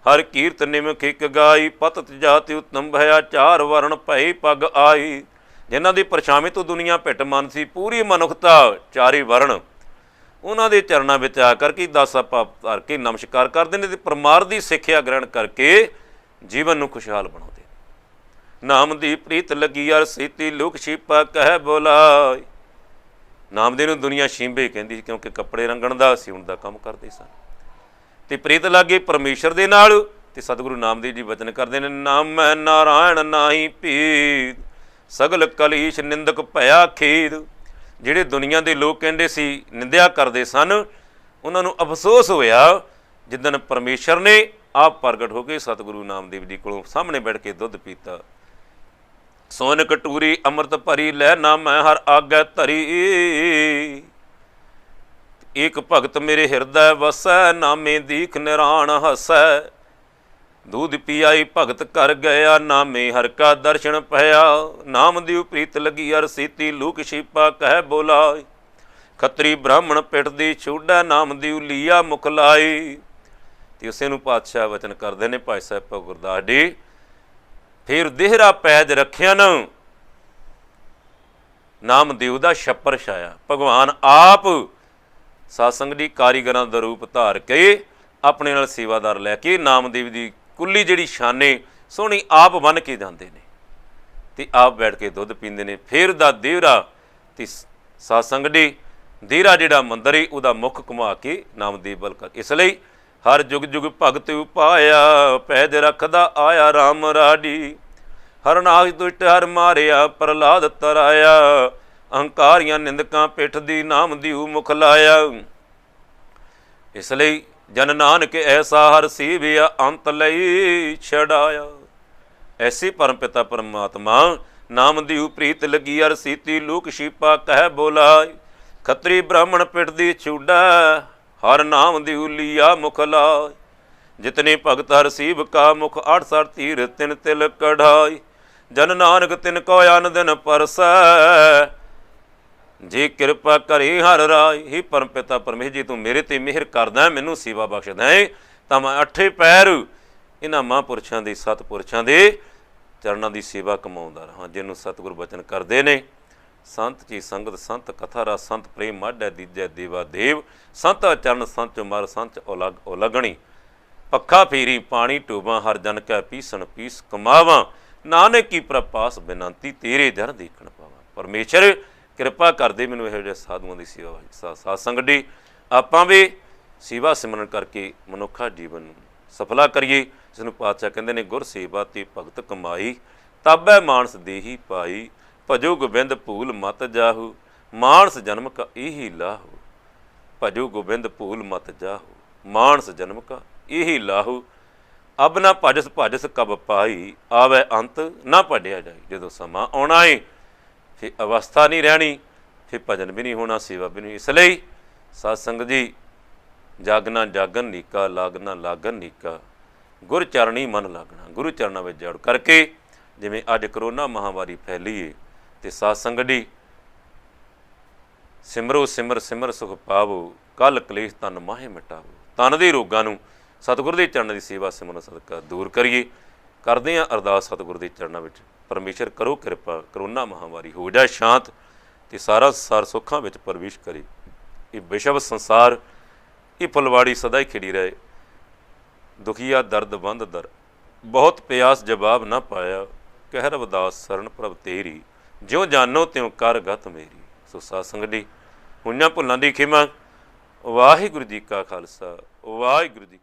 ਹਰ ਕੀਰਤ ਨਿਮਖ ਇੱਕ ਗਾਈ। ਪਤਤ ਜਾਤੀ ਉਤਮ ਭਇਆ ਚਾਰ ਵਰਣ ਭਈ ਪਗ ਆਈ। ਜਿਨ੍ਹਾਂ ਦੀ ਪਰਛਾਵੇਂ ਤੋਂ ਦੁਨੀਆ ਭਿੱਟ ਮਨ ਸੀ, ਪੂਰੀ ਮਨੁੱਖਤਾ ਚਾਰੇ ਵਰਣ ਉਹਨਾਂ ਦੇ ਚਰਨਾਂ ਵਿੱਚ ਆ ਕਰਕੇ ਦਸ ਆਪਾ ਧਰ ਕੇ ਨਮਸਕਾਰ ਕਰਦੇ ਨੇ ਤੇ ਪਰਮਾਰਥ ਦੀ ਸਿੱਖਿਆ ਗ੍ਰਹਿਣ ਕਰਕੇ ਜੀਵਨ ਨੂੰ ਖੁਸ਼ਹਾਲ ਬਣਾਉਂਦੇ। ਨਾਮ ਦੀ ਪ੍ਰੀਤ ਲੱਗੀ ਯਾਰ ਸੀਤੀ ਲੁਕ ਛਿਪਾ ਕਹਿ ਬੋਲਾਏ। ਨਾਮ ਦੇ ਨੂੰ ਦੁਨੀਆ ਸ਼ੀਂਬੇ ਕਹਿੰਦੀ ਸੀ, ਕਿਉਂਕਿ ਕੱਪੜੇ ਰੰਗਣ ਦਾ ਸਿਉਣ ਦਾ ਕੰਮ ਕਰਦੇ ਸਨ। ਤੇ ਪ੍ਰੀਤ ਲੱਗੇ ਪਰਮੇਸ਼ਰ ਦੇ ਨਾਲ। ਤੇ ਸਤਿਗੁਰੂ ਨਾਮਦੇਵ ਜੀ ਬਚਨ ਕਰਦੇ ਨੇ, ਨਾਮ ਮੈਂ ਨਾਰਾਇਣ ਨਾਹੀ ਭੀਦ ਸਗਲ ਕਲੀਸ਼ ਨਿੰਦਕ ਭਇਆ ਖੇਦ। ਜਿਹੜੇ ਦੁਨੀਆ ਦੇ ਲੋਕ ਕਹਿੰਦੇ ਸੀ, ਨਿੰਦਿਆ ਕਰਦੇ ਸਨ, ਉਹਨਾਂ ਨੂੰ ਅਫਸੋਸ ਹੋਇਆ ਜਿੱਦਣ ਪਰਮੇਸ਼ਰ ਨੇ ਆਪ ਪ੍ਰਗਟ ਹੋ ਕੇ ਸਤਿਗੁਰੂ ਨਾਮਦੇਵ ਜੀ ਕੋਲੋਂ ਸਾਹਮਣੇ ਬੈਠ ਕੇ ਦੁੱਧ ਪੀਤਾ। ਸੋਨ ਕਟੂਰੀ ਅੰਮ੍ਰਿਤ ਭਰੀ ਲੈ ਨਾ ਮੈਂ ਹਰ ਆਗੈ ਧਰੀ। ਇੱਕ ਭਗਤ ਮੇਰੇ ਹਿਰਦੈ ਵਸੈ ਨਾਮੇ ਦੀਖ ਨਿਰਾਣ ਹਸੈ। दूध पियाई भगत कर गया नामे हर का दर्शन पया। नाम दिव प्रीत लगी हर सीती लूक छिपा कह बोलाए। खतरी ब्राह्मण पिट दी छूडा नाम दिव लिया मुख लाई। ते उसे नूं पातशाह वचन करदे ने भाई साहब गुरदास जी। फिर देहरा पैज रखिया न ਨਾਮਦੇਵ ਦਾ ਛੱਪਰ ਛਾਇਆ। ਭਗਵਾਨ ਆਪ ਸਾਧ ਸੰਗਤ ਜੀ ਕਾਰੀਗਰਾਂ ਦਾ ਰੂਪ ਧਾਰ ਕੇ ਆਪਣੇ ਨਾਲ ਸੇਵਾਦਾਰ ਲੈ ਕੇ ਨਾਮਦੇਵ ਦੀ ਕੁੱਲੀ ਜਿਹੜੀ ਛਾਨੇ ਸੋਹਣੀ ਆਪ ਬੰਨ੍ਹ ਕੇ ਜਾਂਦੇ ਨੇ ਅਤੇ ਆਪ ਬੈਠ ਕੇ ਦੁੱਧ ਪੀਂਦੇ ਨੇ। ਫਿਰ ਦਾ ਦੇਵਰਾ ਅਤੇ ਸਾਧ ਸੰਗਤ ਜੀ ਦੇਹਰਾ ਜਿਹੜਾ ਮੰਦਰ ਹੈ ਉਹਦਾ ਮੁੱਖ ਘੁਮਾ ਕੇ ਨਾਮਦੇਵ ਵੱਲ ਕਰ। ਇਸ ਲਈ ਹਰ ਜੁਗ ਜੁਗ ਭਗਤ ਉਪਾਇਆ, ਪੈਜ ਰੱਖਦਾ ਆਇਆ ਰਾਮ ਰਾਡੀ। ਹਰਨਾਸ਼ ਦੁਸ਼ਟ ਹਰ ਮਾਰਿਆ, ਪ੍ਰਹਲਾਦ ਤਰਾਇਆ। ਅਹੰਕਾਰੀਆਂ ਨਿੰਦਕਾਂ ਪਿੱਠ ਦੀ ਨਾਮਦੇਵ ਮੁਖ ਲਾਇਆ। ਇਸ ਲਈ ਜਨ ਨਾਨਕ ਐਸਾ ਹਰ ਸੀਵਿਆ, ਅੰਤ ਲਈ ਛਡਾਇਆ। ਐਸੀ ਪਰਮ ਪਿਤਾ ਪਰਮਾਤਮਾ ਨਾਮਦੇਵ ਪ੍ਰੀਤ ਲੱਗੀ ਅਰ ਸੀਤੀ ਲੋਕ ਸ਼ੀਪਾ ਕਹਿ ਬੋਲਾਇ। ਖੱਤਰੀ ਬ੍ਰਾਹਮਣ ਪਿੱਠ ਦੀ ਛੂਡਾ, ਹਰ ਨਾਮਦੇਵ ਲੀਆ ਮੁਖ ਲਾਇ। ਜਿਤਨੇ ਭਗਤ ਹਰ ਸੀਵ ਕਾ ਮੁਖ 68 ਤੀਰ ਤਿਨ ਤਿਲ ਕਢਾਈ। ਜਨ ਨਾਨਕ ਤਿਨ ਕੋ ਅਨ ਦਿਨ ਪਰਸੈ, ਜੇ ਕਿਰਪਾ ਕਰੇ ਹਰ ਰਾਏ। ਹੀ ਪਰਮ ਪਿਤਾ ਪਰਮੇਸ਼ਰ ਜੀ ਤੂੰ ਮੇਰੇ ਤੇ ਮਿਹਰ ਕਰਦਾ, ਮੈਨੂੰ ਸੇਵਾ ਬਖਸ਼ਦਾ ਹੈ, ਤਾਂ ਮੈਂ 8 ਪੈਰ ਇਹਨਾਂ ਮਹਾਂਪੁਰਸ਼ਾਂ ਦੇ ਸਤਿਪੁਰਸ਼ਾਂ ਦੇ ਚਰਨਾਂ ਦੀ ਸੇਵਾ ਕਮਾਉਂਦਾ ਰਹਾਂ। ਜਿਹਨੂੰ ਸਤਿਗੁਰ ਬਚਨ ਕਰਦੇ ਨੇ, ਸੰਤ ਕੀ ਸੰਗਤ ਸੰਤ ਕਥਾ ਰਸ, ਸੰਤ ਪ੍ਰੇਮ ਮਾਢੈ ਦੀਜੈ ਦੇਵਾ ਦੇਵ। ਸੰਤ ਚਰਨ ਸੰਤ ਮਰ ਸੰਤ ਉਲਗਣੀ, ਪੱਖਾ ਫੇਰੀ ਪਾਣੀ ਟੋਬਾਂ, ਹਰ ਜਨ ਕੈ ਪੀਸਣ ਪੀਸ ਕਮਾਵਾਂ। ਨਾਨਕ ਕੀ ਪ੍ਰਪਾਸ ਬਿਨੰਤੀ, ਤੇਰੇ ਦਰ ਦੇਖਣ ਪਾਵਾਂ। ਪਰਮੇਸ਼ਰ ਕਿਰਪਾ ਕਰਦੇ ਮੈਨੂੰ ਇਹੋ ਜਿਹੇ ਸਾਧੂਆਂ ਦੀ ਸੇਵਾ। ਸਾਧ ਸੰਗਤ ਜੀ ਆਪਾਂ ਵੀ ਸੇਵਾ ਸਿਮਰਨ ਕਰਕੇ ਮਨੁੱਖਾ ਜੀਵਨ ਨੂੰ ਸਫਲਾ ਕਰੀਏ। ਇਸ ਨੂੰ ਪਾਤਸ਼ਾਹ ਕਹਿੰਦੇ ਨੇ, ਗੁਰ ਸੇਵਾ ਤੇ ਭਗਤ ਕਮਾਈ, ਤਾਬੈ ਮਾਨਸ ਦੇਹੀ ਪਾਈ। ਭਜੋ ਗੋਬਿੰਦ ਭੂਲ ਮਤ ਜਾਹੂ, ਮਾਨਸ ਜਨਮ ਕਾ ਇਹੀ ਲਾਹੂ। ਭਜੋ ਗੋਬਿੰਦ ਭੂਲ ਮਤ ਜਾਹੂ, ਮਾਨਸ ਜਨਮ ਕਾ ਇਹੀ ਲਾਹੂ। ਅਬ ਨਾ ਭਜਸ ਭਜਸ ਕਬ ਪਾਈ, ਆਵੈ ਅੰਤ ਨਾ ਪੜਿਆ ਜਾਈ। ਜਦੋਂ ਸਮਾਂ ਆਉਣਾ ਏ ਫਿਰ ਅਵਸਥਾ ਨਹੀਂ ਰਹਿਣੀ, ਫਿਰ ਭਜਨ ਵੀ ਨਹੀਂ ਹੋਣਾ, ਸੇਵਾ ਵੀ ਨਹੀਂ। ਇਸ ਲਈ ਸਾਧ ਸੰਗਤ ਜੀ ਜਾਗਣਾ ਜਾਗਣ ਨੀਕਾ, ਲਾਗਣਾ ਲਾਗਣ ਨੀਕਾ। ਗੁਰ ਚਰਣੀ ਮਨ ਲਾਗਣਾ, ਗੁਰੂ ਚਰਨਾਂ ਵਿੱਚ ਜੜ ਕਰਕੇ। ਜਿਵੇਂ ਅੱਜ ਕਰੋਨਾ ਮਹਾਂਮਾਰੀ ਫੈਲੀ ਏ, ਅਤੇ ਸਾਧ ਸੰਗਤ ਜੀ ਸਿਮਰੋ ਸਿਮਰ ਸਿਮਰ ਸੁਖ ਪਾਵੋ, ਕੱਲ ਕਲੇਸ਼ ਤਨ ਮਾਹੇ ਮਿਟਾਵੋ। ਤਨ ਦੇ ਰੋਗਾਂ ਨੂੰ ਸਤਿਗੁਰ ਦੇ ਚਰਨਾਂ ਦੀ ਸੇਵਾ ਸਿਮਰਨ ਸਦਕਾ ਦੂਰ ਕਰੀਏ। ਕਰਦੇ ਹਾਂ ਅਰਦਾਸ ਸਤਿਗੁਰ ਦੇ ਚਰਨਾਂ ਵਿੱਚ, ਪਰਮੇਸ਼ਰ ਕਰੋ ਕਿਰਪਾ, ਕਰੋਨਾ ਮਹਾਂਮਾਰੀ ਹੋ ਜਾਏ ਸ਼ਾਂਤ ਅਤੇ ਸਾਰਾ ਸੰਸਾਰ ਸੁੱਖਾਂ ਵਿੱਚ ਪ੍ਰਵੇਸ਼ ਕਰੇ। ਇਹ ਵਿਸ਼ਵ ਸੰਸਾਰ, ਇਹ ਫੁਲਵਾੜੀ ਸਦਾ ਹੀ ਖਿੜੀ ਰਹੇ। ਦੁਖੀਆ ਦਰਦ ਬੰਦ ਦਰ, ਬਹੁਤ ਪਿਆਸ ਜਵਾਬ ਨਾ ਪਾਇਆ। ਕਹਿ ਰਵਿਦਾਸ ਸਰਣ ਪ੍ਰਭ ਤੇਰੀ, ਜਿਉਂ ਜਾਨੋ ਤਿਉਂ ਕਰ ਗਤ ਮੇਰੀ। ਸੋ ਸਾਧ ਸੰਗਤ ਜੀ ਹੋਈਆਂ ਭੁੱਲਾਂ ਦੀ ਖਿਮਾ। ਵਾਹਿਗੁਰੂ ਜੀ ਕਾ ਖਾਲਸਾ, ਵਾਹਿਗੁਰੂ ਜੀ।